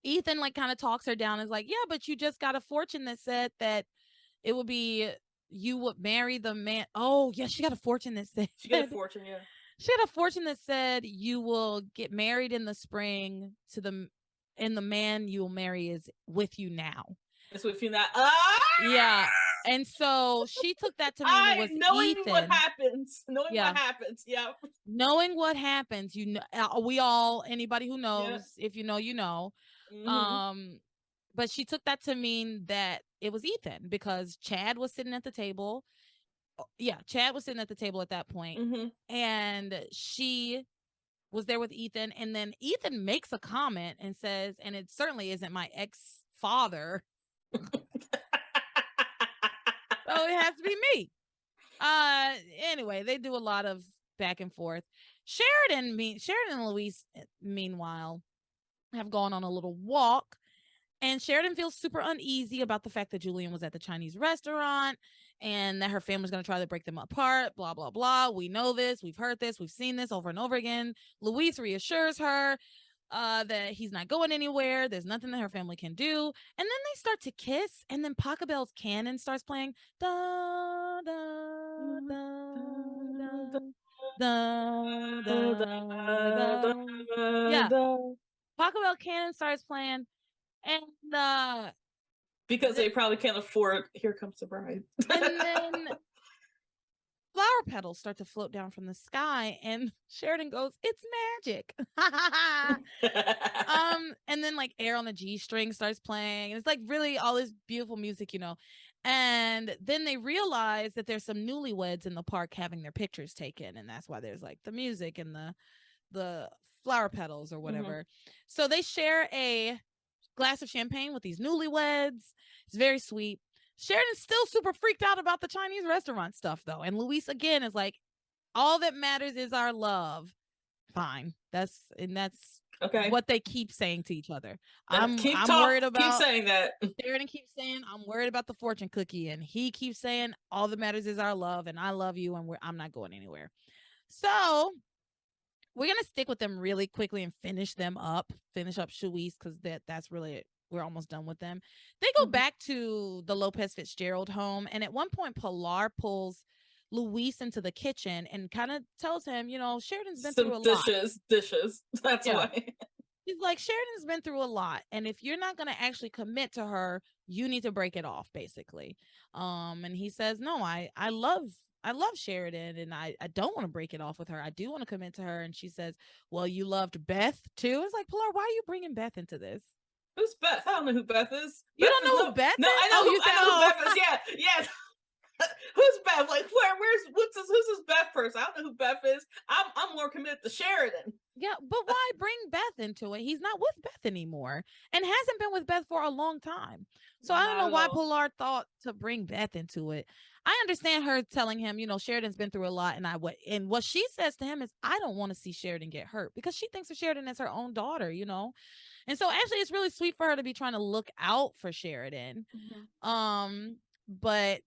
Ethan like kind of talks her down, is like, yeah, but you just got a fortune that said that it would be you would marry the man. Oh yeah, she got a fortune that said She got a fortune, yeah. she had a fortune that said you will get married in the spring to the and the man you will marry is with you now. It's with you now. Ah! Yeah. And so she took that to mean it was knowing what Ethan. happens. Knowing Yeah. what happens. Yep. Knowing what happens, you know, we all, anybody who knows, Yeah. if you know, you know. Mm-hmm. But she took that to mean that it was Ethan because Chad was sitting at the table. Yeah, Chad was sitting at the table at that point, Mm-hmm. and she was there with Ethan. And then Ethan makes a comment and says, and it certainly isn't my ex father. So it has to be me. Anyway, they do a lot of back and forth. Sheridan and Louise, meanwhile, have gone on a little walk, and Sheridan feels super uneasy about the fact that Julian was at the Chinese restaurant and that her family's going to try to break them apart, blah, blah, blah. We know this. We've heard this. We've seen this over and over again. Louise reassures her that he's not going anywhere. There's nothing that her family can do. And then they start to kiss, and then Pachelbel's canon starts playing. Da, da, da, da, da, da, da. Yeah. Pachelbel canon starts playing, and because they probably can't afford Here Comes the Bride. and then flower petals start to float down from the sky, and Sheridan goes, "It's magic." And then like Air on a G string starts playing, and it's like really all this beautiful music, you know. And then they realize that there's some newlyweds in the park having their pictures taken, and that's why there's like the music and the flower petals or whatever. So they share a glass of champagne with these newlyweds. It's very sweet. Sheridan's still super freaked out about the Chinese restaurant stuff, though. And Luis again is like, all that matters is our love. Fine. That's okay. what they keep saying to each other. I'm worried about, keep saying that. Sheridan keeps saying, I'm worried about the fortune cookie. And he keeps saying, all that matters is our love, and I love you, and I'm not going anywhere. So we're gonna stick with them really quickly and finish up Shawice, because that's really it. We're almost done with them. They go back to the Lopez Fitzgerald home, and at one point Pilar pulls Luis into the kitchen and kind of tells him, you know, Sheridan's been through a lot. Dishes. That's why. He's like, Sheridan's been through a lot, and if you're not gonna actually commit to her, you need to break it off, basically. And he says, no, I love Sheridan, and I don't want to break it off with her. I do want to commit to her. And she says, well, you loved Beth too. It's like, Pilar, why are you bringing Beth into this? Who's Beth? I don't know who Beth is. You don't know who Beth is? No, I know who Beth is. Yeah. Who's Beth? Like, who's this Beth person? I don't know who Beth is. I'm more committed to Sheridan. Yeah, but why bring Beth into it? He's not with Beth anymore, and hasn't been with Beth for a long time. So I don't know why Pilar thought to bring Beth into it. I understand her telling him, you know, Sheridan's been through a lot, and what she says to him is, I don't want to see Sheridan get hurt, because she thinks of Sheridan as her own daughter, you know. And so actually it's really sweet for her to be trying to look out for Sheridan. But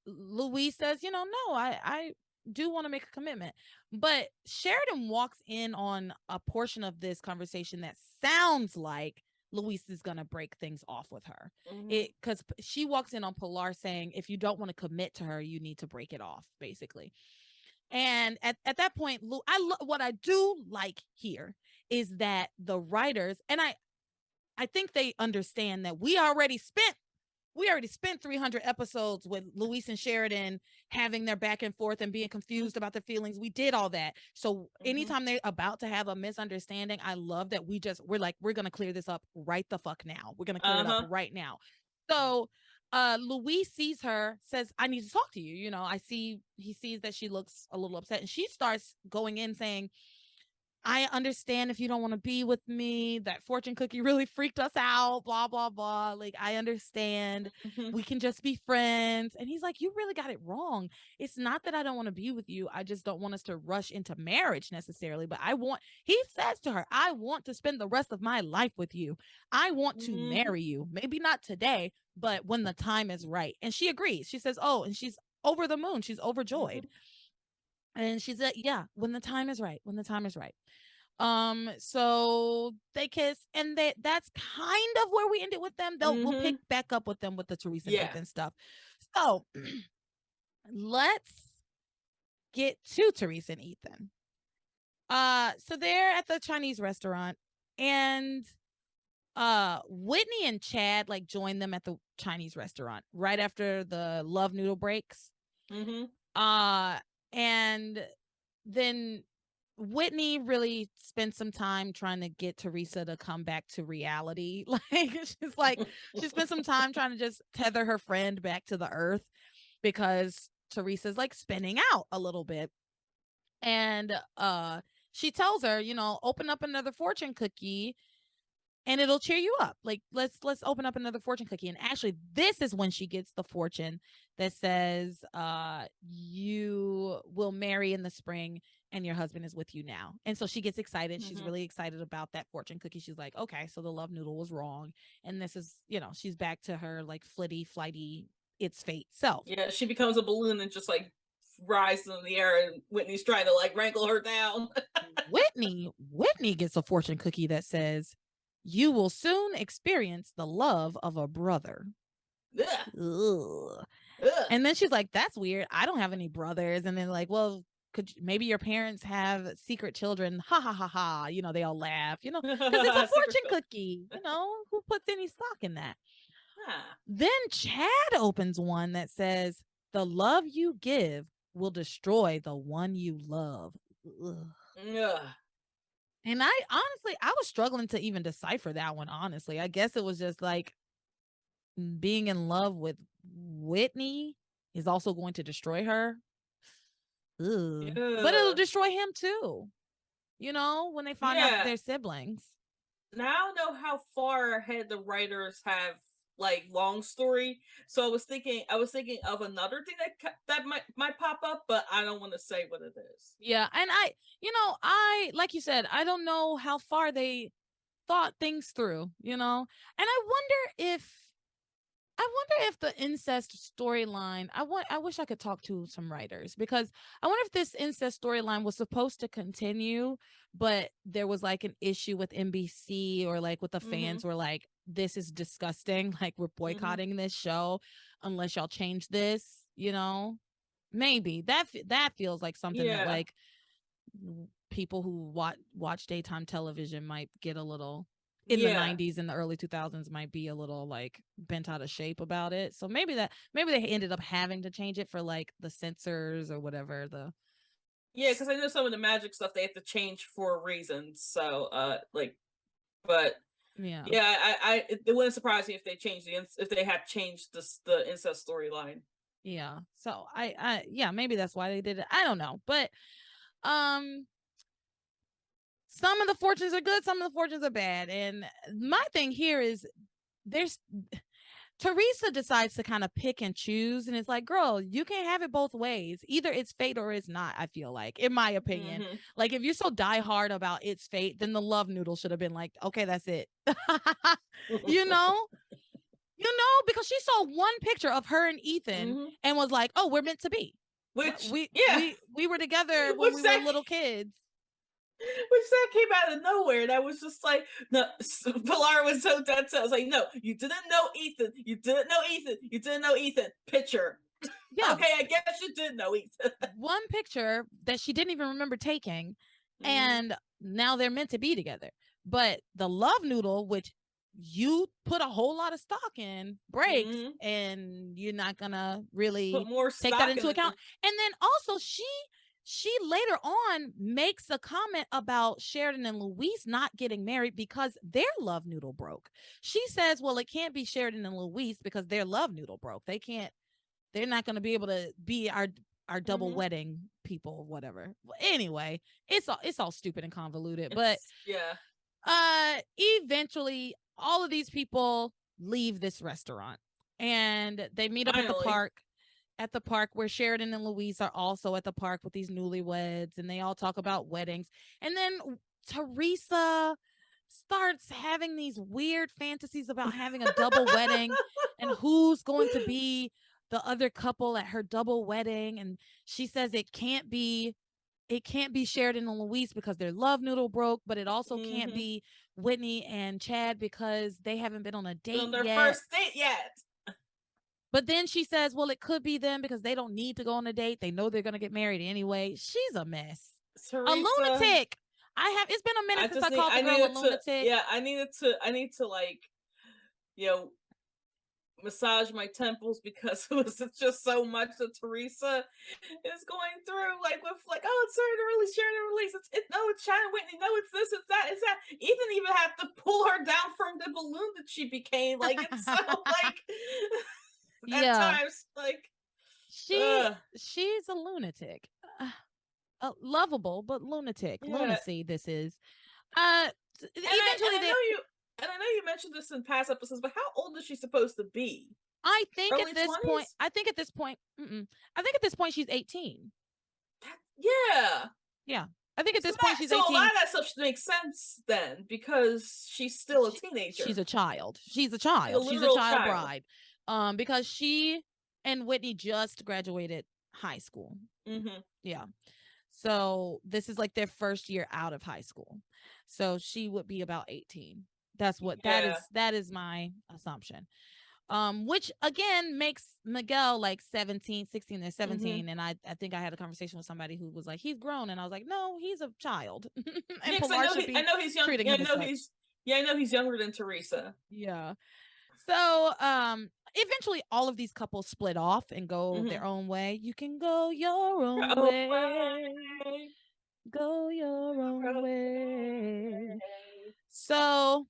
Louise says, you know, no, I do want to make a commitment. But Sheridan walks in on a portion of this conversation that sounds like Louise is going to break things off with her. Because she walks in on Pilar saying, if you don't want to commit to her, you need to break it off, basically. And at that point, what I do like here is that the writers, and I think they understand that we already spent 300 episodes with Louise and Sheridan having their back and forth and being confused about their feelings. We did all that. So anytime they're about to have a misunderstanding, I love that we're like, we're going to clear this up right the fuck now. We're going to clear it up right now. So Luis sees her, says, I need to talk to you. He sees that she looks a little upset, and she starts going in saying, I understand if you don't want to be with me. That fortune cookie really freaked us out, blah, blah, blah. Like, I understand. Mhm. We can just be friends. And he's like, you really got it wrong. It's not that I don't want to be with you. I just don't want us to rush into marriage necessarily. But he says to her, I want to spend the rest of my life with you. I want to Mhm. marry you. Maybe not today, but when the time is right. And she agrees. She says, oh, and she's over the moon. She's overjoyed. Mhm. And she said, yeah, when the time is right, when the time is right. So they kiss, and that's kind of where we ended with them. We'll pick Mhm. back up with them with the Teresa and Yeah. Ethan stuff. So let's get to Teresa and Ethan. So they're at the Chinese restaurant, and Whitney and Chad like join them at the Chinese restaurant right after the love noodle breaks. Mhm. Uh and then Whitney really spent some time trying to get Teresa to come back to reality. She spent some time trying to just tether her friend back to the earth, because Teresa's like spinning out a little bit. And she tells her, open up another fortune cookie and it'll cheer you up. Like, let's open up another fortune cookie. And actually, this is when she gets the fortune that says you will marry in the spring and your husband is with you now. And so she gets excited. She's Mhm. really excited about that fortune cookie. She's like, okay, so the love noodle was wrong, and this is, she's back to her like flitty flighty it's fate self. Yeah, she becomes a balloon and just like rises in the air, and Whitney's trying to like wrangle her down. Whitney gets a fortune cookie that says you will soon experience the love of a brother. Ugh. Ugh. Ugh. And then she's like, that's weird. I don't have any brothers. And then, like, well, maybe your parents have secret children. Ha ha ha ha. They all laugh, because it's a Secret fortune children. cookie. Who puts any stock in that? Ah. Then Chad opens one that says, the love you give will destroy the one you love. Ugh. Ugh. And I was struggling to even decipher that one, honestly. I guess it was just like being in love with Whitney is also going to destroy her. Ugh. But it'll Ugh. destroy him too, when they find out that Yeah. they're siblings. Now I don't know how far ahead the writers have like long story. So I was thinking of another thing that might pop up, but I don't want to say what it is. Yeah. And I, like you said, I don't know how far they thought things through, And I wonder if the incest storyline, I wish I could talk to some writers, because I wonder if this incest storyline was supposed to continue, but there was like an issue with NBC, or like with the fans Mhm. were like, this is disgusting. Like, we're Mhm. boycotting this show unless y'all change this. Maybe that feels like something that Yeah. like people who watch daytime television might get a little, in the Yeah. 90s and the early 2000s, might be a little like bent out of shape about it. So maybe they ended up having to change it for like the censors or whatever. Yeah, because I know some of the magic stuff they have to change for reasons. So, but Yeah. yeah, it wouldn't surprise me if they changed if they had changed the incest storyline. Yeah. So yeah, maybe that's why they did it. I don't know. But um some of the fortunes are good, some of the fortunes are bad. And my thing here is, there's Teresa decides to kind of pick and choose, and it's like, girl, you can't have it both ways. Either it's fate or it's not, I feel like, in my opinion. Mhm. Like, if you're so diehard about it's fate, then the love noodle should have been like, okay, that's it. you know? Because she saw one picture of her and Ethan Mhm. and was like, oh, we're meant to be. Which, We yeah, we we were together when which we were that little kids. which that came out of nowhere, and I was just like, no. Pilar was so dead set. I was like, no, you didn't know Ethan. You didn't know Ethan. You didn't know Ethan. Picture. Yeah, Okay, I guess you did know Ethan. one picture that she didn't even remember taking, Mhm. and now they're meant to be together. But the love noodle, which you put a whole lot of stock in, breaks, Mhm. and you're not gonna Put really more take that stock in into it account. than. And then also, she she later on makes a comment about Sheridan and Luis not getting married because their love noodle broke. She says, well, it can't be Sheridan and Luis because their love noodle broke. They're not going to be able to be our double wedding people, whatever. Anyway, it's all stupid and convoluted. But eventually all of these people leave this restaurant and they meet up at the park where Sheridan and Luis are also at the park with these newlyweds, and they all talk about weddings. And then Teresa starts having these weird fantasies about having a double wedding and who's going to be the other couple at her double wedding. And she says it can't be Sheridan and Luis because their love noodle broke, but it also can't be Whitney and Chad because they haven't been on a date on their yet. first date yet. But then she says, well, it could be them because they don't need to go on a date. They know they're going to get married anyway. She's a mess. Teresa, a lunatic. It's been a minute since I called the girl a lunatic. I need to like, massage my temples because it's just so much that Teresa is going through, like with like, oh, it's sharing a release. It's Chad and Whitney. No, it's this, it's that, it's that. Ethan even had to pull her down from the balloon that she became. Like it's so like at times like she's a lunatic. Lovable but lunatic. Lunacy this is. Eventually and I know you mentioned this in past episodes, but how old is she supposed to be? I think at this point she's 18. Yeah. I think at this point she's 18. So a lot of that stuff should make sense then because she's still a teenager. She's a child. She's a child bride. Because she and Whitney just graduated high school. Yeah. So this is like their first year out of high school. So she would be about 18. That's what that is my assumption. Which again makes Miguel like 16 or 17. And I think I had a conversation with somebody who was like, he's grown, and I was like, no, he's a child. And I know he's young. I know he's younger than Teresa. Yeah. So eventually all of these couples split off and go their own way. You can go your own way. Go your own way. So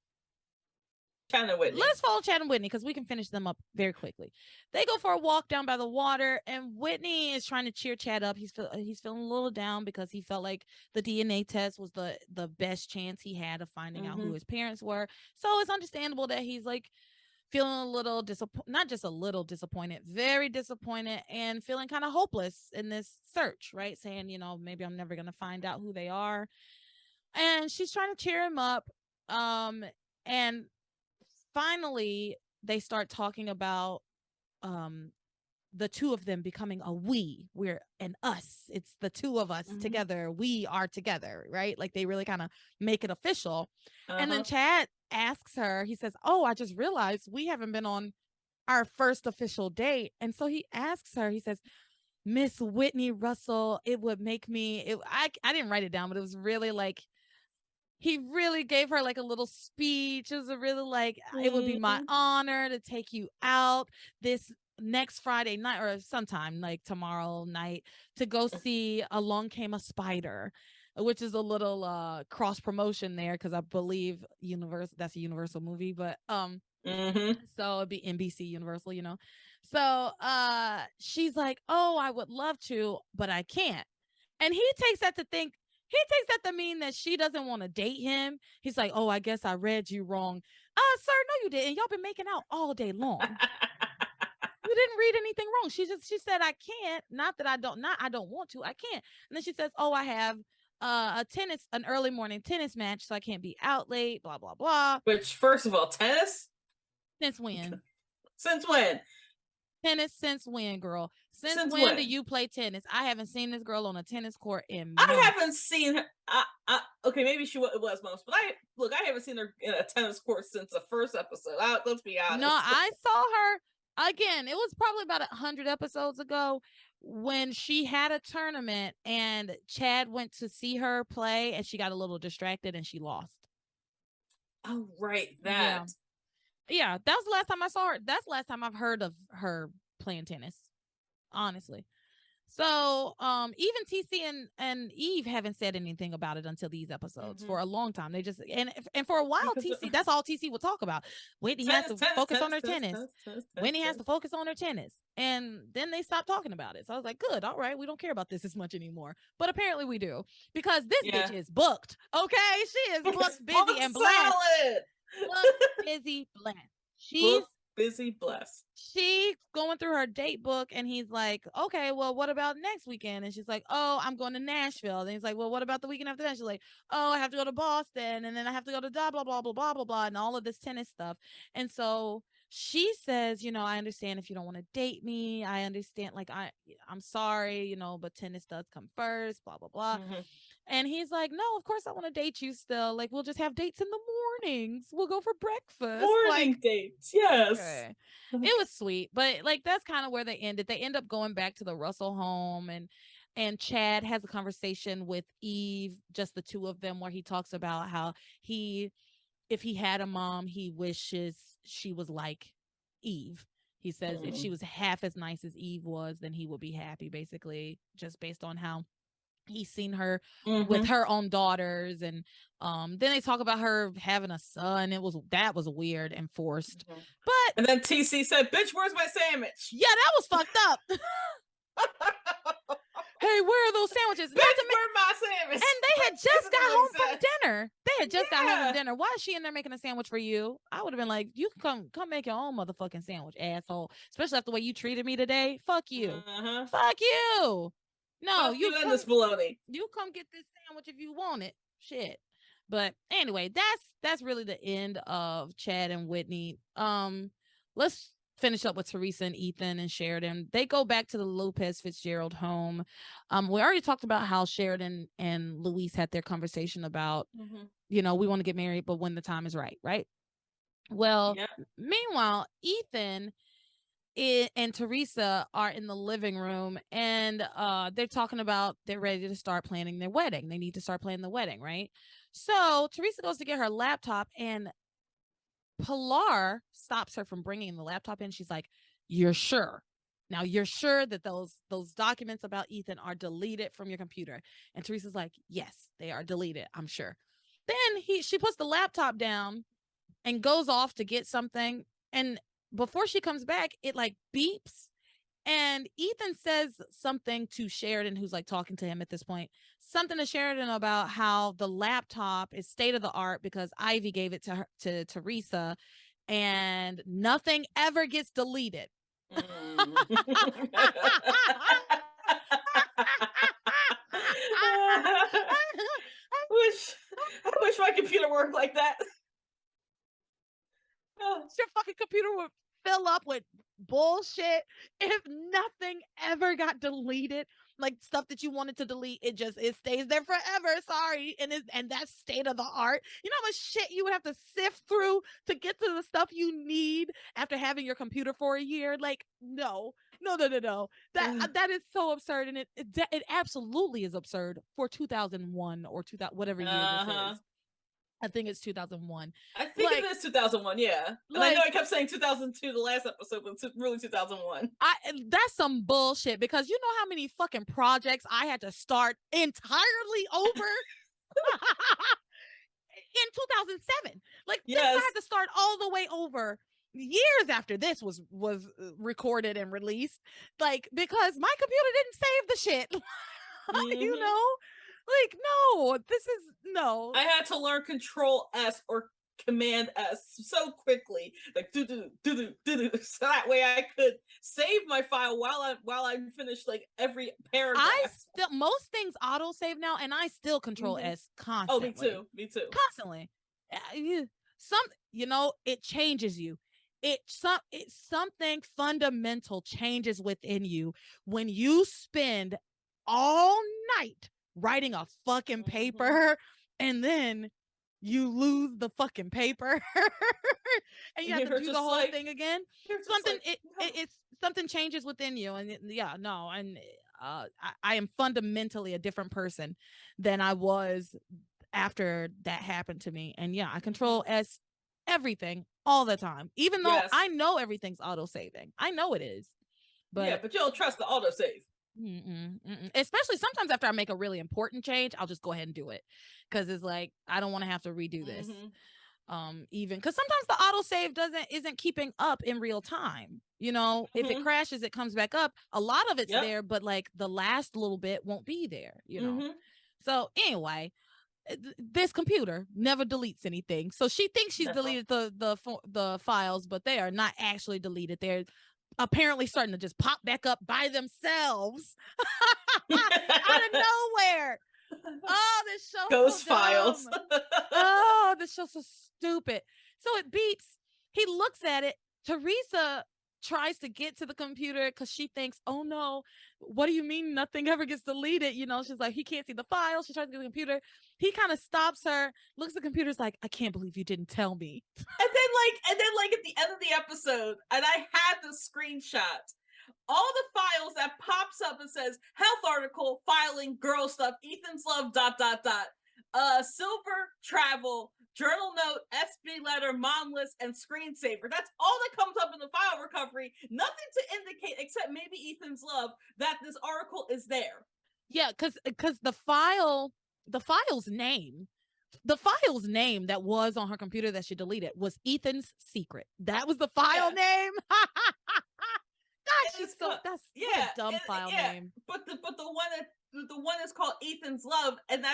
let's follow Chad and Whitney because we can finish them up very quickly. They go for a walk down by the water, and Whitney is trying to cheer Chad up. He's feeling a little down because he felt like the DNA test was the best chance he had of finding out who his parents were. So it's understandable that he's like feeling a little not just a little disappointed, very disappointed, and feeling kind of hopeless in this search, right? Saying, maybe I'm never going to find out who they are. And she's trying to cheer him up. And finally they start talking about the two of them becoming a we're an us. It's the two of us together. We are together, right? Like they really kind of make it official. And then Chad asks her, he says, oh, I just realized we haven't been on our first official date. And so he asks her, he says, Miss Whitney Russell, it would make me, I didn't write it down, but it was really like, he really gave her like a little speech. It was a really like, it would be my honor to take you out this next Friday night or sometime like tomorrow night to go see Along Came a Spider, which is a little cross promotion there because I believe that's a Universal movie, but so it'd be NBC Universal, So she's like, oh, I would love to, but I can't. And he takes that to mean that she doesn't want to date him. He's like, oh, I guess I read you wrong. Sir, no, you didn't. Y'all been making out all day long. You didn't read anything wrong. She said, I can't. Not that I don't want to. I can't. And then she says, oh, I have an early morning tennis match, so I can't be out late, blah, blah, blah. Which, first of all, tennis? Since when? Since when? Tennis since when, girl? Since when do you play tennis? I haven't seen this girl on a tennis court in months. I haven't seen her. Okay, maybe it was months, but I haven't seen her in a tennis court since the first episode. Let's be honest. No, I saw her again. It was probably about 100 episodes ago when she had a tournament and Chad went to see her play and she got a little distracted and she lost. Oh, right. That. Yeah, that was the last time I saw her. That's the last time I've heard of her playing tennis, honestly. So, even TC and Eve haven't said anything about it until these episodes for a long time. They just and for a while, Because TC, that's all TC would talk about. Whitney has to focus on her tennis. Whitney has to focus on her tennis. And then they stopped talking about it. So I was like, good, all right, we don't care about this as much anymore. But apparently we do. Because this bitch is booked. Okay? She is booked, busy, and blessed. Booked, busy, blessed. She's busy, blessed. She's going through her date book, and he's like, okay, well, what about next weekend? And she's like, oh, I'm going to Nashville. And he's like, well, what about the weekend after that? She's like, oh, I have to go to Boston, and then I have to go to blah, blah, blah, blah, blah, blah, blah, and all of this tennis stuff. And so she says, I understand if you don't want to date me. I understand, like, I'm sorry, but tennis does come first, blah, blah, blah. And he's like, no, of course I want to date you still. Like, we'll just have dates in the mornings. We'll go for breakfast. Morning dates, yes. Okay. It was sweet, but like that's kind of where they ended. They end up going back to the Russell home, and Chad has a conversation with Eve, just the two of them, where he talks about how if he had a mom, he wishes she was like Eve. He says if she was half as nice as Eve was, then he would be happy, basically, just based on how he's seen her with her own daughters. And then they talk about her having a son. That was weird and forced. But and then TC said, bitch, where's my sandwich? Yeah, that was fucked up. Hey, where are those sandwiches? Bitch, where my sandwich? And they had just got home from dinner. Got home from dinner. Why is she in there making a sandwich for you? I would have been like, you can come make your own motherfucking sandwich, asshole. Especially after the way you treated me today. Fuck you. Fuck you. No, you come, this baloney. You come get this sandwich if you want it. Shit. But anyway, that's really the end of Chad and Whitney. Let's finish up with Teresa and Ethan and Sheridan. They go back to the Lopez Fitzgerald home. We already talked about how Sheridan and Luis had their conversation about, we want to get married, but when the time is right, right? Well, meanwhile, Ethan and Teresa are in the living room, and they're talking about they're ready to start planning their wedding. They need to start planning the wedding, right? So Teresa goes to get her laptop, and Pilar stops her from bringing the laptop in. She's like, you're sure? Now you're sure that those documents about Ethan are deleted from your computer? And Teresa's like, yes, they are deleted, I'm sure. Then she puts the laptop down and goes off to get something, and before she comes back, it like beeps, and Ethan says something to Sheridan, who's like talking to him at this point, something to Sheridan about how the laptop is state of the art because Ivy gave it to Teresa, and nothing ever gets deleted. I wish my computer worked like that. Your fucking computer would fill up with bullshit if nothing ever got deleted. Like stuff that you wanted to delete, it stays there forever. Sorry. And that's state of the art. You know how much shit you would have to sift through to get to the stuff you need after having your computer for a year? Like, no. That is so absurd, and it absolutely is absurd for 2001 or 2000 whatever year this is. I think it's 2001. I think it is 2001, yeah. And I know I kept saying 2002 the last episode, but it's really 2001. That's some bullshit, because you know how many fucking projects I had to start entirely over in 2007. Like, I had to start all the way over years after this was recorded and released. Like, because my computer didn't save the shit. You know? Like, no, no. I had to learn Control S or Command S so quickly, like do, so that way I could save my file while I finished like every paragraph. Most things auto save now, and I still Control S constantly. Oh, me too. Constantly. It changes you. It's something fundamental changes within you when you spend all night writing a fucking paper, and then you lose the fucking paper and you have to do the whole thing again. Something changes within you, and I am fundamentally a different person than I was after that happened to me. And I Control S everything all the time, even though I know everything's auto saving. I know it is, but but you don't trust the autosave. Especially sometimes after I make a really important change, I'll just go ahead and do it because it's like I don't want to have to redo this. Mm-hmm. Even because sometimes the autosave isn't keeping up in real time. If it Mm-hmm. crashes, it comes back up. A lot of it's Yep. there, but like the last little bit won't be there. Mm-hmm. So anyway, this computer never deletes anything. So she thinks she's No. deleted the files, but they are not actually deleted. They're apparently starting to just pop back up by themselves out of nowhere. Oh, this show's Ghost so files. dumb. Oh, this show's so stupid. So it beeps. He looks at it. Teresa tries to get to the computer because she thinks, oh no, what do you mean nothing ever gets deleted? She's like, he can't see the file. She tries to get the computer. He kind of stops her, looks at the computer, is like, I can't believe you didn't tell me. And then at the end of the episode, and I had the screenshot, all the files that pops up and says health article, filing, girl stuff, Ethan's love, ... silver, travel, journal note, SB letter, mom list, and screensaver. That's all that comes up in the file recovery. Nothing to indicate except maybe Ethan's love that this article is there. Yeah, because the file's name that was on her computer that she deleted was Ethan's secret. That was the file name. God, that's what a dumb file name. But the one is called Ethan's love, and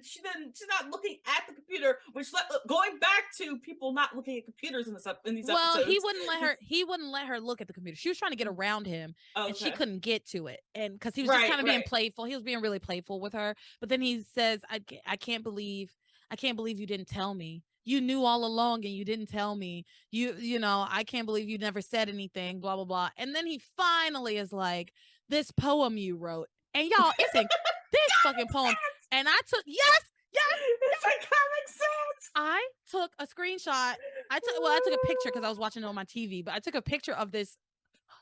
she's not looking at the computer, which going back to people not looking at computers in these episodes. Well, he wouldn't let her look at the computer. She was trying to get around him, and she couldn't get to it, and because he was just kind of being playful. He was being really playful with her, but then he says, I can't believe you didn't tell me. You knew all along and you didn't tell me. I can't believe you never said anything, blah, blah, blah. And then he finally is like, this poem you wrote. And y'all, it's in this fucking poem. And I took, yes, it's a comic sense. I took a screenshot. I took a picture because I was watching it on my TV, but I took a picture of this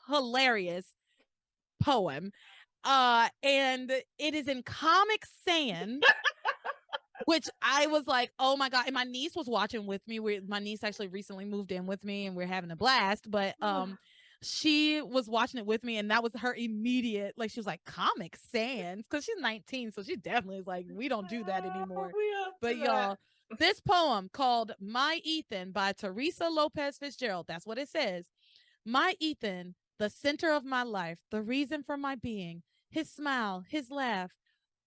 hilarious poem. And it is in Comic Sans. Which I was like, oh my God. And my niece was watching with me. My niece actually recently moved in with me and we're having a blast. But she was watching it with me and that was her immediate, like, she was like, Comic Sans? Because she's 19. So she definitely is like, we don't do that anymore. But y'all, this poem called My Ethan by Teresa Lopez Fitzgerald, that's what it says. My Ethan, the center of my life, the reason for my being, his smile, his laugh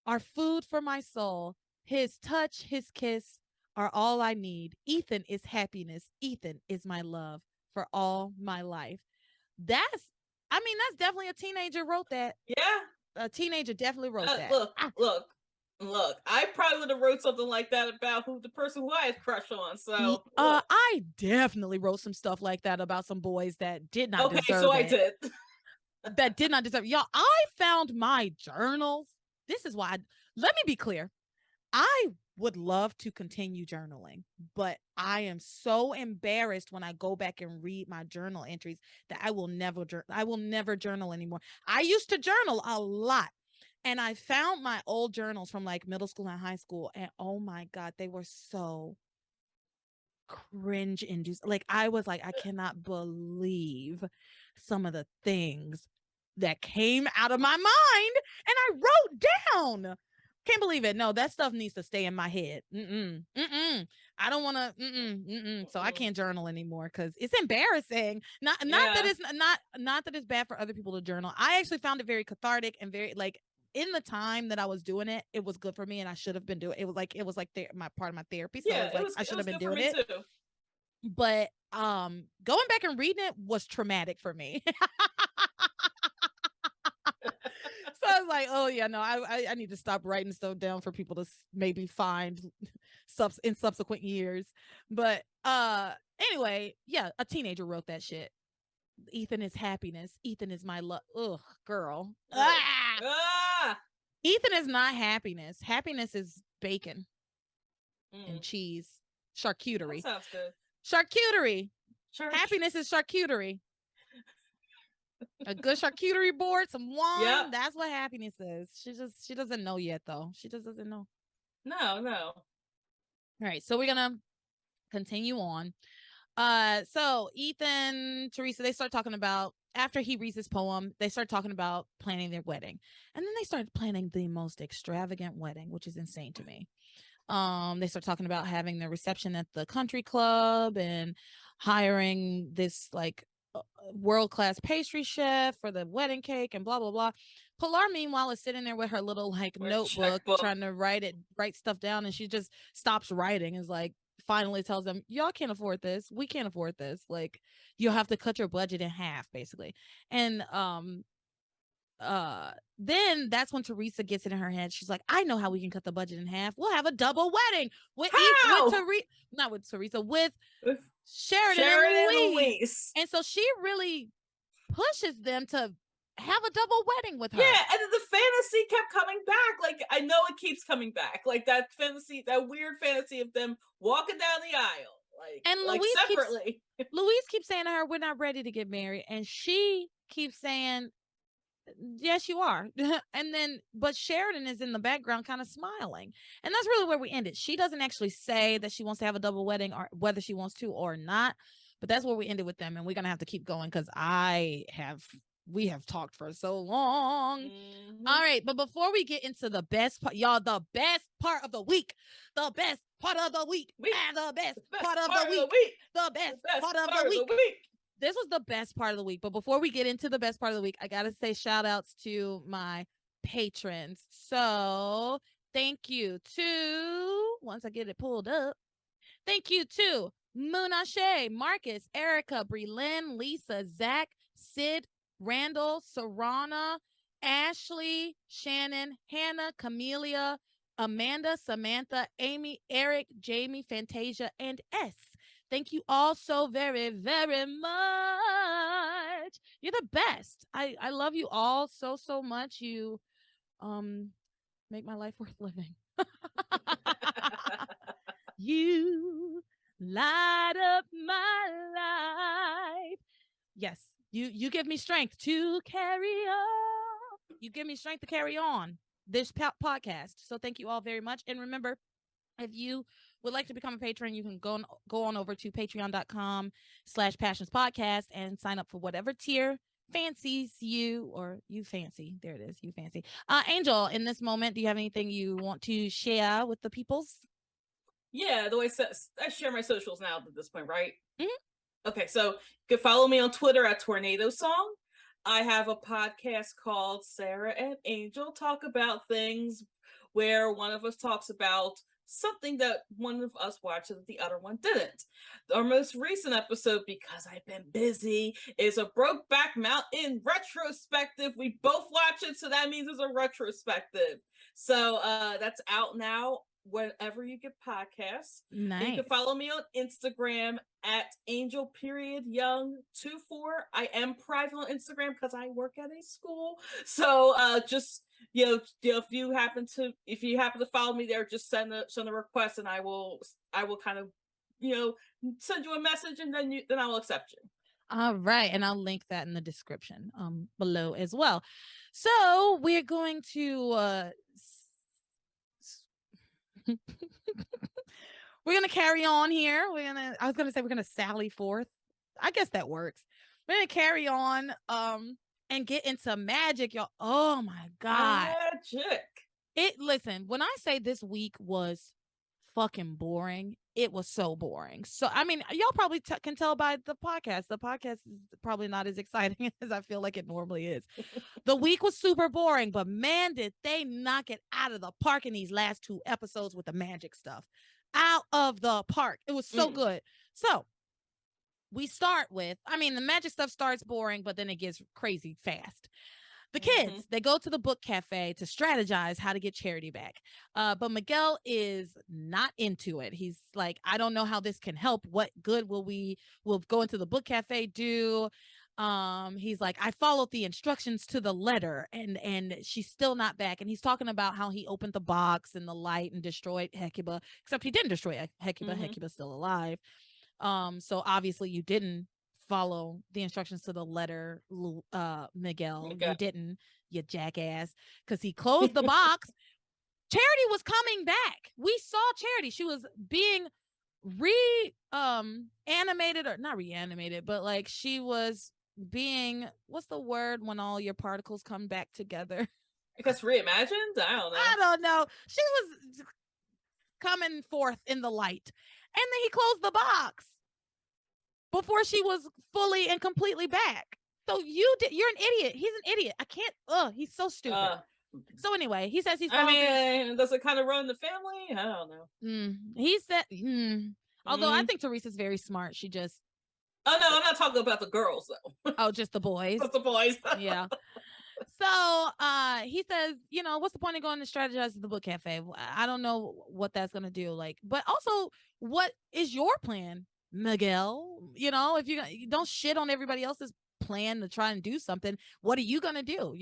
are food for my soul. His touch, his kiss are all I need. Ethan is happiness. Ethan is my love for all my life. That's definitely a teenager wrote that. Yeah. A teenager definitely wrote that. Look. I probably would have wrote something like that about the person who I had crush on. So I definitely wrote some stuff like that about some boys that did not deserve it. I did. That did not deserve it. Y'all, I found my journals. This is why let me be clear. I would love to continue journaling, but I am so embarrassed when I go back and read my journal entries that I will never journal anymore. I used to journal a lot, and I found my old journals from like middle school and high school, and oh my God, they were so cringe induced. Like, I was like, I cannot believe some of the things that came out of my mind, and I wrote down. Can't believe it. No, that stuff needs to stay in my head. I don't want to. So I can't journal anymore because it's embarrassing. Not that it's bad for other people to journal. I actually found it very cathartic and very, like, in the time that I was doing it, it was good for me, and I should have been doing it. It was like my part of my therapy. So I should have been doing it. Too. But going back and reading it was traumatic for me. So I was like, oh yeah, no, I need to stop writing stuff down for people to maybe find in subsequent years. But anyway, yeah, a teenager wrote that shit. Ethan is happiness. Ethan is my love. Ugh, girl. Ethan is not happiness. Happiness is bacon and cheese. Charcuterie. That sounds good. Charcuterie. Happiness is charcuterie. A good charcuterie board, some wine. Yep. That's what happiness is. She doesn't know yet, though. She just doesn't know. No. All right, so we're gonna continue on. So Ethan, Teresa, they start talking about after he reads his poem, they start talking about planning their wedding. And then they start planning the most extravagant wedding, which is insane to me. They start talking about having the reception at the country club and hiring this like world-class pastry chef for the wedding cake and blah blah blah. Pilar, meanwhile, is sitting there with her little like notebook trying to write stuff down, and she just stops writing. Is like finally tells them, y'all can't afford this, we can't afford this, like you'll have to cut your budget in half basically. And then that's when Teresa gets it in her head. She's like, I know how we can cut the budget in half. We'll have a double wedding with not with Teresa, with Sheridan and Louise. And so she really pushes them to have a double wedding with her. Yeah, and then the fantasy kept coming back. Like, I know it keeps coming back. Like that fantasy, that weird fantasy of them walking down the aisle. Like, and Louise separately. Louise keeps saying to her, we're not ready to get married. And she keeps saying, yes, you are. And then, but Sheridan is in the background kind of smiling. And that's really where we ended. She doesn't actually say that she wants to have a double wedding or whether she wants to or not. But that's where we ended with them. And we're going to have to keep going because we have talked for so long. Mm-hmm. All right. But before we get into the best part, y'all, the best part of the week, the best part of the week, the best part of the week, the best part of the week. This was the best part of the week. But before we get into the best part of the week, I got to say shout outs to my patrons. So thank you to, once I get it pulled up, thank you to Moonashe, Marcus, Erica, Brelyn, Lisa, Zach, Sid, Randall, Sarana, Ashley, Shannon, Hannah, Camelia, Amanda, Samantha, Amy, Eric, Jamie, Fantasia, and S. Thank you all so very, very much. You're the best. I love you all so, so much. You make my life worth living. You light up my life. Yes, you give me strength to carry on. You give me strength to carry on this podcast. So thank you all very much. And remember, if you would like to become a patron, you can go on over to patreon.com/Passions Podcast and sign up for whatever tier fancies you, or you fancy. There it is. You fancy. Angel, in this moment, do you have anything you want to share with the peoples? Yeah, the way I share my socials now at this point, right? Mm-hmm. Okay, so you can follow me on Twitter at Tornado Song. I have a podcast called Sarah and Angel Talk About Things, where one of us talks about something that one of us watched that the other one didn't. Our most recent episode, because I've been busy, is a Brokeback Mountain retrospective. We both watch it, so that means it's a retrospective. So that's out now whenever you get podcasts. Nice. And you can follow me on Instagram at angel.young24. I am private on Instagram because I work at a school. So just if you happen to follow me there, just send a request and I will kind of send you a message, and then I will accept you. All right, and I'll link that in the description below as well. So we're going to we're gonna carry on here. I was gonna say we're gonna sally forth. I guess that works. We're gonna carry on and get into magic, y'all. Oh my god, magic! Listen, when I say this week was fucking boring, it was so boring. So I mean, y'all probably can tell by the podcast. The podcast is probably not as exciting as I feel like it normally is. The week was super boring, but man, did they knock it out of the park in these last 2 episodes with the magic stuff. Out of the park. It was so good. So we start with, the magic stuff starts boring, but then it gets crazy fast. The kids, they go to the book cafe to strategize how to get Charity back. But Miguel is not into it. He's like, I don't know how this can help. What good will go into the book cafe do? He's like, I followed the instructions to the letter and she's still not back. And he's talking about how he opened the box and the light and destroyed Hecuba, except he didn't destroy Hecuba. Hecuba's still alive. So obviously you didn't follow the instructions to the letter, Miguel. You didn't, you jackass, because he closed the box. Charity was coming back. We saw Charity. She was being animated, or not reanimated, but like she was being, what's the word when all your particles come back together? I guess reimagined? I don't know. I don't know. She was coming forth in the light. And then he closed the box before she was fully and completely back. So you're an idiot. He's an idiot. I can't, he's so stupid. So anyway, he says he's does it kind of run the family? I don't know. He said, although I think Teresa's very smart. She just. Oh no, I'm not talking about the girls though. Oh, just the boys. Just the boys. Yeah. So he says, what's the point of going to strategize at the book cafe? I don't know what that's gonna do. Like, but also, what is your plan, Miguel? If you don't shit on everybody else's plan to try and do something, what are you gonna do?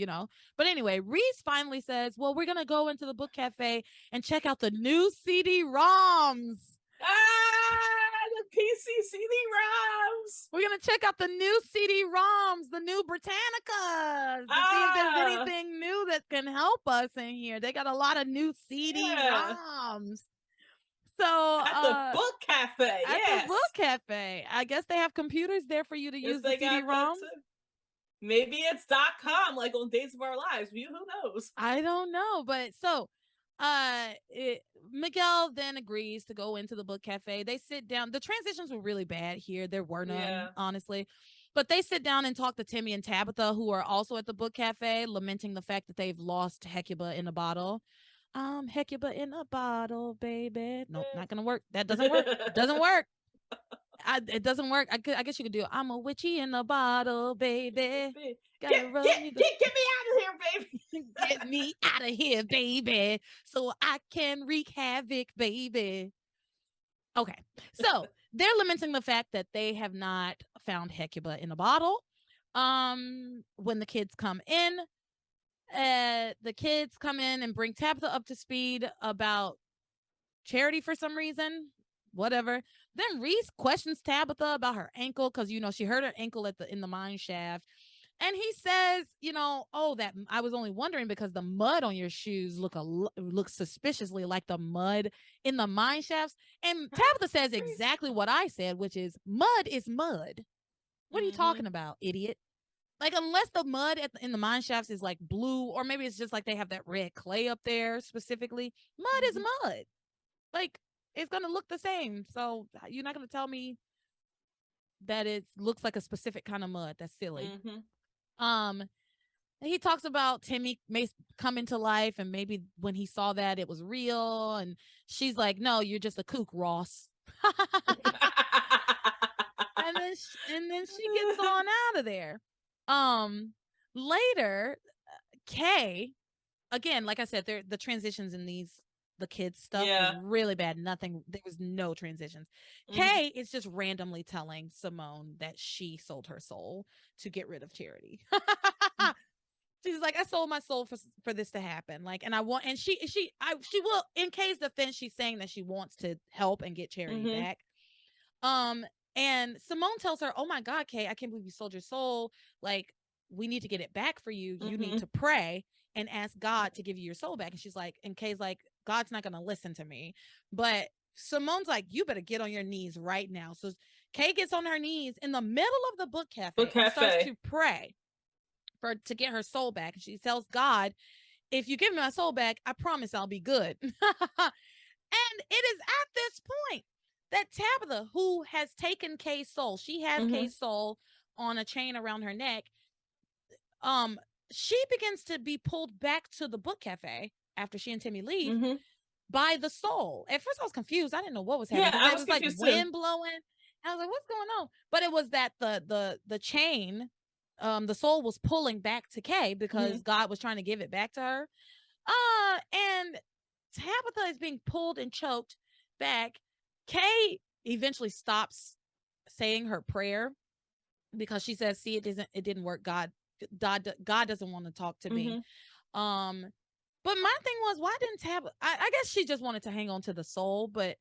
But anyway, Reese finally says, well, we're gonna go into the book cafe and check out the new CD-ROMs. The PC CD-ROMs. We're gonna check out the new CD-ROMs, the new Britannicas, to see if there's anything new that can help us in here. They got a lot of new CD-ROMs. So at the book cafe, the book cafe. I guess they have computers there for you to use the CD-ROMs. Maybe it's .com, like on Days of Our Lives. Who knows? I don't know, but so. Miguel then agrees to go into the book cafe. They sit down. The transitions were really bad here. There were none, honestly. But they sit down and talk to Timmy and Tabitha, who are also at the book cafe, lamenting the fact that they've lost Hecuba in a bottle. Hecuba in a bottle, baby. Nope, not gonna work. That doesn't work. Doesn't work. It doesn't work. I guess you could do. I'm a witchy in a bottle, baby. Get me out of here, baby. Get me out of here, baby, so I can wreak havoc, baby. Okay, so they're lamenting the fact that they have not found Hecuba in a bottle. When the kids come in, and bring Tabitha up to speed about Charity for some reason. Whatever. Then Reese questions Tabitha about her ankle because she hurt her ankle in the mine shaft, and he says, that I was only wondering because the mud on your shoes look suspiciously like the mud in the mine shafts. And Tabitha says exactly what I said, which is mud is mud. What are you talking about, idiot? Like, unless the mud in the mine shafts is like blue, or maybe it's just like they have that red clay up there specifically. Mud is mud. Like, it's going to look the same. So you're not going to tell me that it looks like a specific kind of mud. That's silly. He talks about Timmy may come into life, and maybe when he saw that it was real, and she's like, no, you're just a kook, Ross. and then she gets on out of there. Later, Kay, again, like I said, the transitions in the kids stuff was really bad. There was no transitions. Kay is just randomly telling Simone that she sold her soul to get rid of Charity. She's like, I sold my soul for this to happen. Like, and I want, and she will, in Kay's defense, she's saying that she wants to help and get Charity back. And Simone tells her, oh my God, Kay, I can't believe you sold your soul. Like, we need to get it back for you. You need to pray and ask God to give you your soul back. And she's like, and Kay's like, God's not going to listen to me. But Simone's like, you better get on your knees right now. So Kay gets on her knees in the middle of the book cafe. And starts to pray to get her soul back. And she tells God, if you give me my soul back, I promise I'll be good. And it is at this point that Tabitha, who has taken Kay's soul, she has Kay's soul on a chain around her neck. She begins to be pulled back to the book cafe after she and Timmy leave by the soul. At first I was confused. I didn't know what was happening. Yeah, it was like wind blowing. I was like, what's going on? But it was that the chain, the soul was pulling back to Kay because God was trying to give it back to her. And Tabitha is being pulled and choked back. Kay eventually stops saying her prayer because she says, see, it didn't work. God doesn't want to talk to me. But my thing was, why didn't Tabitha, I guess she just wanted to hang on to the soul, but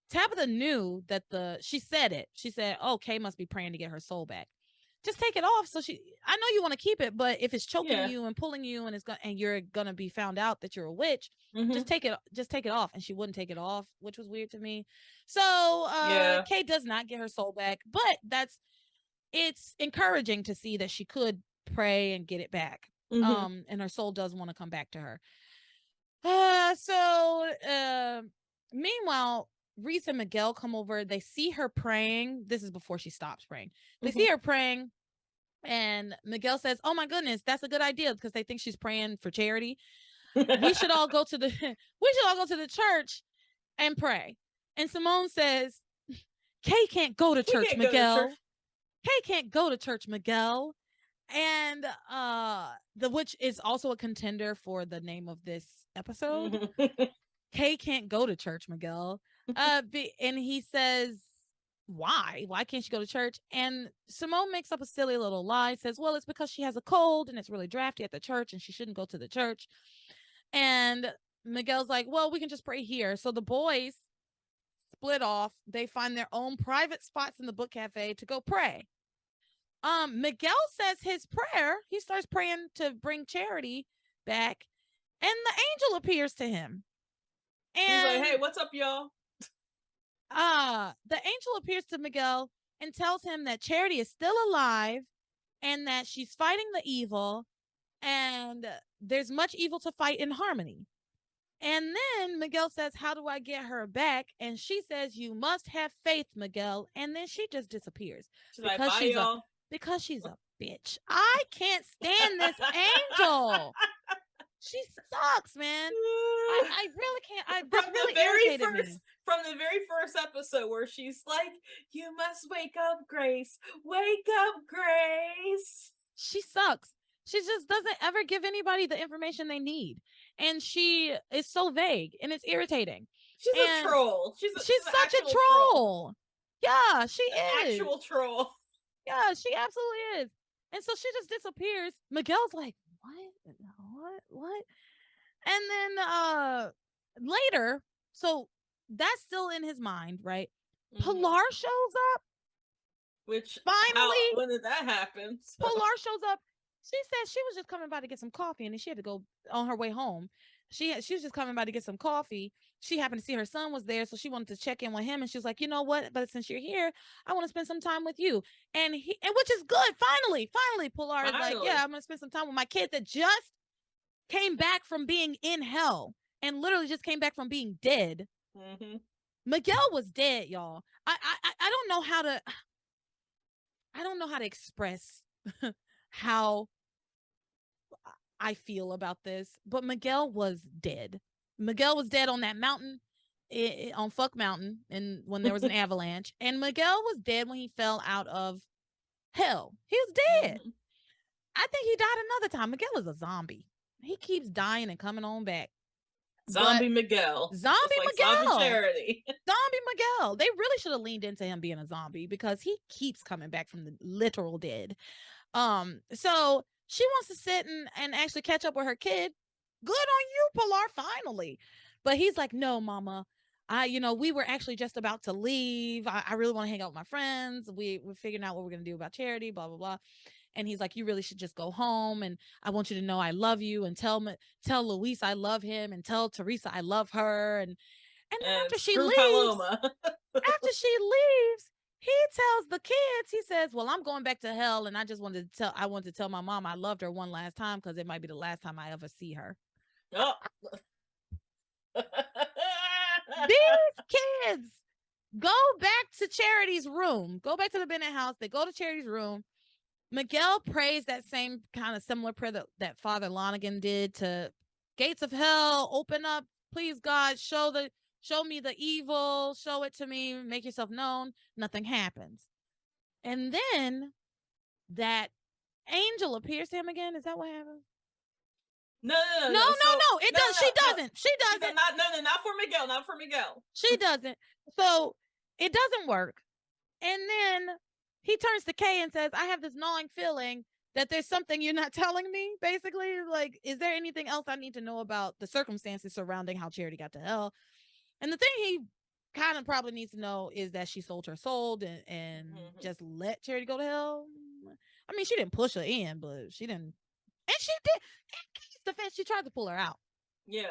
Tabitha knew that she said it. She said, oh, Kay must be praying to get her soul back. just take it off. So I know you want to keep it, but if it's choking Yeah. you and pulling you and you're gonna be found out that you're a witch, Mm-hmm. just take it off. And she wouldn't take it off, which was weird to me. So Yeah. Kay does not get her soul back, but it's encouraging to see that she could pray and get it back. Mm-hmm. And her soul does want to come back to her. So meanwhile, Reese and Miguel come over. They see her praying. This is before she stops praying. They see her praying, and Miguel says, "Oh my goodness, that's a good idea," because they think she's praying for charity. We should all go to the church and pray. And Simone says, "Kay can't go to church, Miguel. Kay can't go to church, Miguel." And the witch is also a contender for the name of this episode. Kay can't go to church, Miguel. And he says, why? Why can't she go to church? And Simone makes up a silly little lie, says, well, it's because she has a cold and it's really drafty at the church and she shouldn't go to the church. And Miguel's like, well, we can just pray here. So the boys split off. They find their own private spots in the book cafe to go pray. Miguel says his prayer. He starts praying to bring charity back, and the angel appears to him. And he's like, hey, what's up, y'all? The angel appears to Miguel and tells him that Charity is still alive and that she's fighting the evil, and there's much evil to fight in harmony. And then Miguel says, how do I get her back? And she says, you must have faith, Miguel. And then she just disappears. She's like, bye, y'all. Because she's a bitch. I can't stand this angel. She sucks, man. I really can't. This really irritated me. From the very first episode where she's like, you must wake up, Grace. Wake up, Grace. She sucks. She just doesn't ever give anybody the information they need. And she is so vague and it's irritating. She's a troll. She's such a troll. Yeah, she is. Actual troll. Yeah, she absolutely is. And so she just disappears. Miguel's like, what? And then later, so that's still in his mind, right? Mm-hmm. Pilar shows up. Which finally, when did that happen? So. Pilar shows up. She said she was just coming by to get some coffee, and then she had to go on her way home. She was just coming by to get some coffee. She happened to see her son was there, so she wanted to check in with him. And she was like, you know what? But since you're here, I want to spend some time with you. And which is good. Finally, Pilar is like, yeah, I'm gonna spend some time with my kid that just came back from being in hell and literally just came back from being dead. Mm-hmm. Miguel was dead, y'all. I don't know how to express how I feel about this, but Miguel was dead. Miguel was dead on that mountain, on Fuck Mountain, and when there was an avalanche. And Miguel was dead when he fell out of hell. He was dead. Mm-hmm. I think he died another time. Miguel is a zombie. He keeps dying and coming on back. Zombie Miguel. Zombie Charity. Zombie Miguel. They really should have leaned into him being a zombie because he keeps coming back from the literal dead. So she wants to sit and actually catch up with her kid. Good on you, Pilar, finally. But he's like, no, mama. We were actually just about to leave. I really want to hang out with my friends. We're figuring out what we're going to do about charity, blah, blah, blah. And he's like, you really should just go home. And I want you to know I love you. And tell Luis I love him. And tell Teresa I love her. And then after she leaves, he tells the kids, he says, well, I'm going back to hell. And I wanted to tell my mom I loved her one last time because it might be the last time I ever see her. Oh. These kids go back to Charity's room. Go back to the Bennett house. They go to Charity's room. Miguel prays that same kind of similar prayer that Father Lonigan did to gates of hell, open up, please God, show me the evil, show it to me, make yourself known. Nothing happens. And then that angel appears to him again. Is that what happens? No. She doesn't. Not for Miguel. She doesn't. So it doesn't work. And then he turns to Kay and says, I have this gnawing feeling that there's something you're not telling me, basically. Like, is there anything else I need to know about the circumstances surrounding how Charity got to hell? And the thing he kind of probably needs to know is that she sold her soul and just let Charity go to hell. I mean, she didn't push her in, but she didn't. And she did. In Kay's defense, she tried to pull her out. Yeah.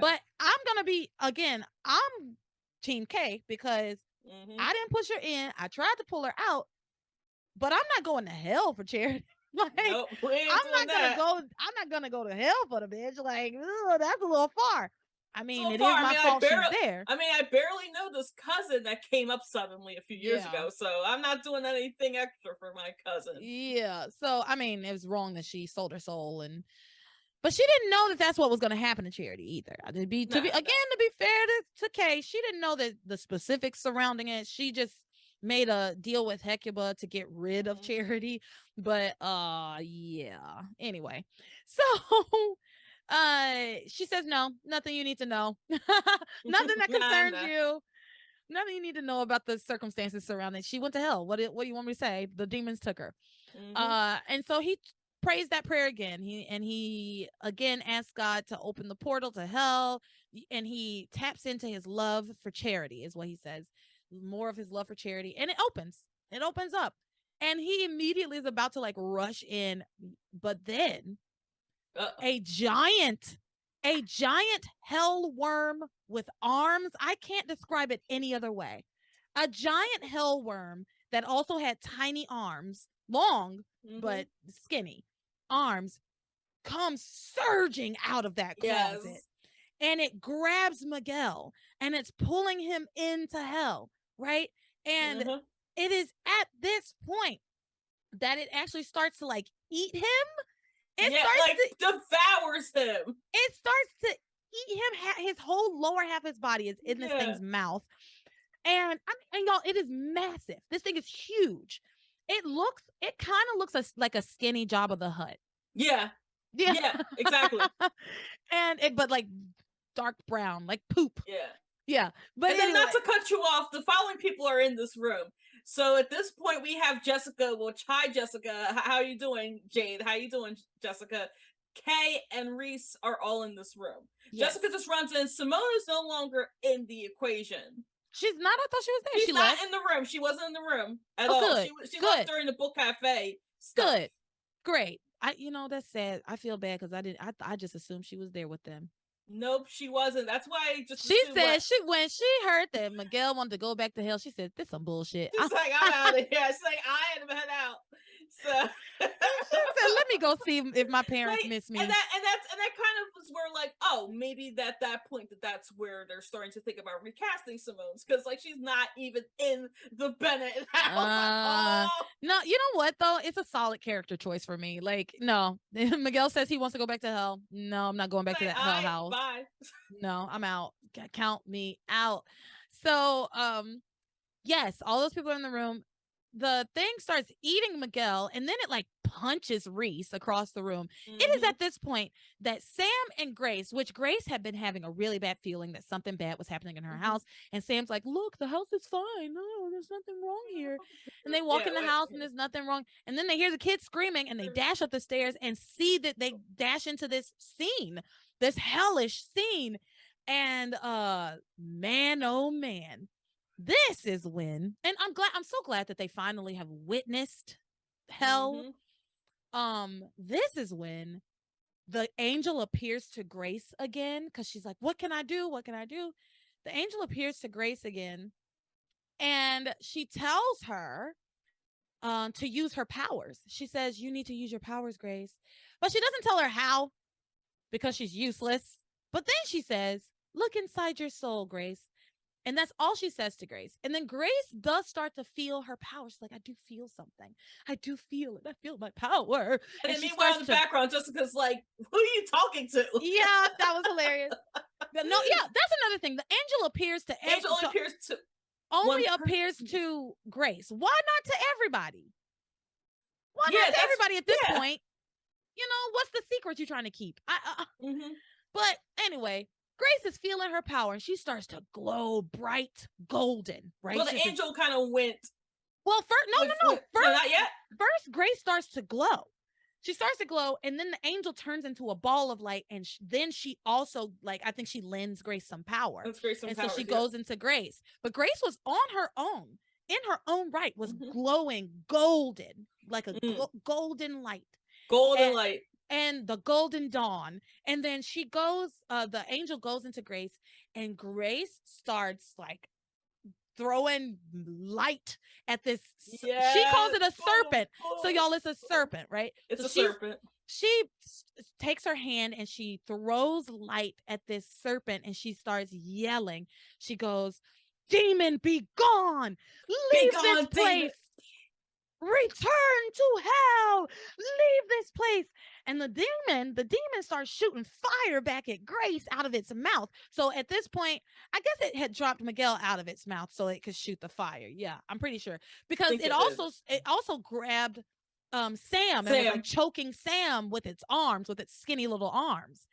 But I'm going to be, again, I'm Team K because I didn't push her in. I tried to pull her out, but I'm not going to hell for Charity. Like, nope, we ain't doing that. I'm not gonna go to hell for the bitch. Like, ugh, that's a little far. I mean, it is my fault she's there. I mean, I barely know this cousin that came up suddenly a few years ago, so I'm not doing anything extra for my cousin. Yeah. So, I mean, it was wrong that she sold her soul, but she didn't know that that's what was going to happen to Charity either. To be fair to Kay, she didn't know that the specifics surrounding it. She just made a deal with Hecuba to get rid of Charity. But yeah. Anyway, so she says no, nothing you need to know. Nothing that concerns you. Nothing you need to know about the circumstances surrounding. She went to hell. What do you want me to say? The demons took her. And so he prays that prayer again. He again asks God to open the portal to hell, and he taps into his love for Charity, is what he says. More of his love for Charity, and it opens up, and he immediately is about to like rush in, but then a giant hell worm with arms. I can't describe it any other way. A giant hell worm that also had tiny arms, long but skinny arms, comes surging out of that closet, and it grabs Miguel and it's pulling him into hell, right? And it is at this point that it actually starts to like eat him. It devours him. It starts to eat him. His whole lower half of his body is in this thing's mouth. And y'all, it is massive. This thing is huge. It kind of looks like a skinny Jabba the Hutt. Yeah, exactly. But like dark brown, like poop. Yeah. But and then not to cut you off, the following people are in this room. So at this point, we have Jessica. Which, hi, Jessica. How are you doing, Jade? How you doing, Jessica? Kay and Reese are all in this room. Yes. Jessica just runs in. Simone is no longer in the equation. She's not. I thought she was there. She's not in the room. She wasn't in the room at all. Good. She left during the book cafe stuff. Good. Great. That's sad. I feel bad because I just assumed she was there with them. Nope, she wasn't. That's why I just. She said when she heard that Miguel wanted to go back to hell, she said, "This some bullshit." She's like, "I'm out of here." She's like, "I am head out." So she said, "Let me go see if my parents miss me." And that kind of was where like, oh, maybe at that point that's where they're starting to think about recasting Simone's, because like she's not even in the Bennett house. No, you know what though? It's a solid character choice for me. Like, no, Miguel says he wants to go back to hell. No, I'm not going back to that hell house. Bye. No, I'm out. Count me out. So, yes, all those people are in the room. The thing starts eating Miguel, and then it like punches Reese across the room. It is at this point that Sam and Grace, which Grace had been having a really bad feeling that something bad was happening in her house, and Sam's like, "Look, the house is fine. No, there's nothing wrong here." And they walk in the house, and there's nothing wrong. And then they hear the kids screaming, and they dash up the stairs and see that they dash into this scene, this hellish scene. And man, oh man. This is when, and I'm so glad that they finally have witnessed hell. This is when the angel appears to Grace again, because she's like, "What can I do? What can I do?" The angel appears to Grace again, and she tells her to use her powers. She says, "You need to use your powers, Grace," but she doesn't tell her how, because she's useless. But then she says, "Look inside your soul, Grace." And that's all she says to Grace. And then Grace does start to feel her power. She's like, "I do feel something. I do feel it. I feel my power." And then meanwhile in the background, Jessica's like, "Who are you talking to?" Yeah, that was hilarious. That's another thing. The angel appears to only appears to Grace. Why not to everybody? Why not to everybody at this point? What's the secret you're trying to keep? But anyway, Grace is feeling her power, and she starts to glow bright golden, right? Well, the angel kind of went. Well, first, no. First, not yet. First, Grace starts to glow. She starts to glow, and then the angel turns into a ball of light, and then she also, like, I think she lends Grace some power. That's Grace some and power, so she goes into Grace. But Grace was on her own, in her own right was Mhm. glowing golden, like a Mm. golden light. Golden And, light. and the golden dawn. And then she goes, the angel goes into Grace, and Grace starts like throwing light at this. She calls Yeah. it a Boom, serpent. So boom, y'all, it's a boom. serpent, right? It's So a serpent. she takes her hand and she throws light at this serpent, and she starts yelling. She goes, "Demon, be gone! Be Leave this gone, demon. place! Return to hell! Leave this place!" And the demon starts shooting fire back at Grace out of its mouth. So at this point, I guess it had dropped Miguel out of its mouth so it could shoot the fire. Yeah, I'm pretty sure, because Think it it did. also grabbed Sam and was like Sam. choking Sam with its arms, with its skinny little arms.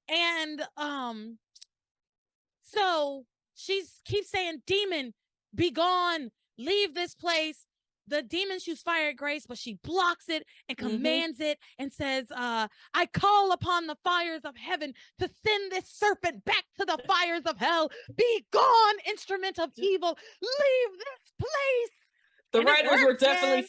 And so she keeps saying, "Demon, be gone, leave this place." The demon shoots fire at Grace, but she blocks it and Mm-hmm. commands it and says, "I call upon the fires of heaven to send this serpent back to the fires of hell. Be gone, instrument of evil. Leave this place." The And it writers were worked, definitely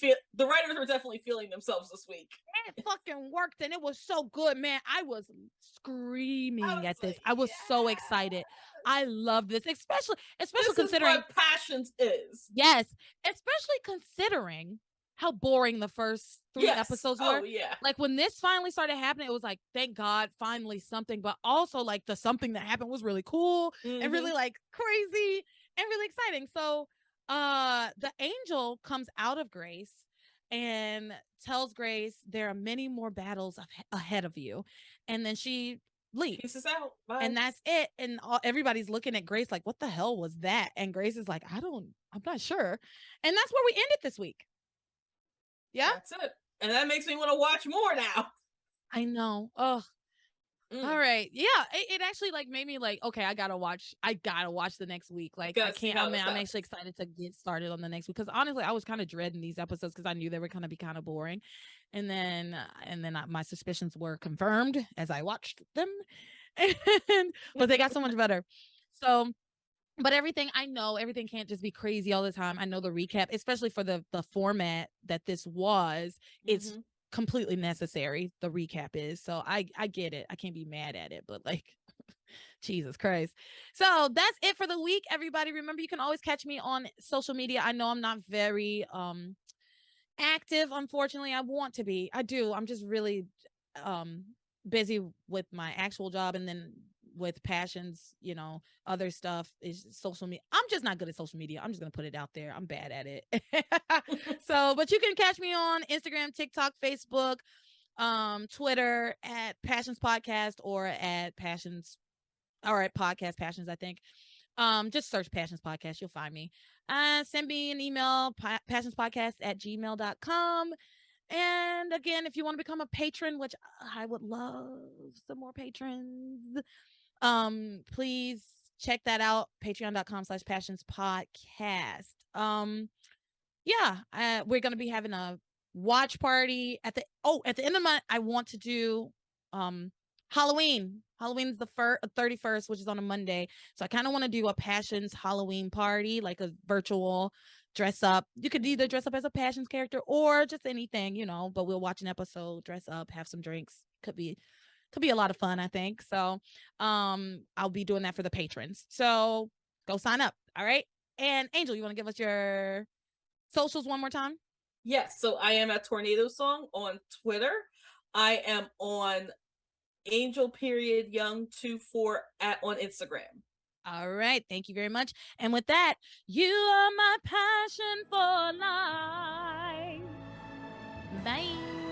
man. feeling themselves this week. It fucking worked, and it was so good, man. I was I screaming was at this. like, I was so excited. I yes. love this, especially This is considering, what Passions is. yes, especially considering how boring the first three Yes. episodes Oh were. yeah. Like when this finally started happening, it was like, thank God, finally something. But also, like, the something that happened was really cool and Mm-hmm. really like crazy and really exciting. So, the angel comes out of Grace and tells Grace there are many more battles ahead of you, and then she leaves. Pieces out. Bye. And that's it. And everybody's looking at Grace like, what the hell was that? And Grace is like, I'm not sure. And that's where we ended this week. Yeah. That's it. And that makes me want to watch more now. I know. Oh, all right. Yeah. It actually like made me like, okay, I gotta watch the next week. Like I Gotta see can't, how this I'm happens. actually excited to get started on the next week. Cause honestly, I was kind of dreading these episodes because I knew they were gonna be kind of boring. And then my suspicions were confirmed as I watched them. But they got so much better. So, but everything can't just be crazy all the time. I know the recap, especially for the format that this was, it's Mm-hmm. completely necessary. The recap is. So I get it. I can't be mad at it, but like Jesus Christ. So that's it for the week, everybody. Remember, you can always catch me on social media. I know I'm not very active, unfortunately. I want to be. I do. I'm just really um busy with my actual job, and then with Passions, other stuff is social media. I'm just not good at social media. I'm just gonna put it out there. I'm bad at it. So, but you can catch me on Instagram, TikTok, Facebook, Twitter at Passions Podcast, or at Passions, or at Podcast Passions, I think. Just search Passions Podcast, you'll find me. Send me an email, passionspodcast@gmail.com. And again, if you want to become a patron, which I would love some more patrons, please check that out. Patreon.com/passions podcast. Yeah, we're gonna be having a watch party at the end of the month. I want to do Halloween. Halloween's the 31st, which is on a Monday. So I kind of want to do a Passions Halloween party, like a virtual dress up. You could either dress up as a Passions character or just anything, but we'll watch an episode, dress up, have some drinks. Could be a lot of fun, I think. So I'll be doing that for the patrons. So go sign up. All right. And Angel, you want to give us your socials one more time? Yes. So I am at Tornado Song on Twitter. I am on Angel.Young24 on Instagram. All right. Thank you very much. And with that, you are my passion for life. Bye.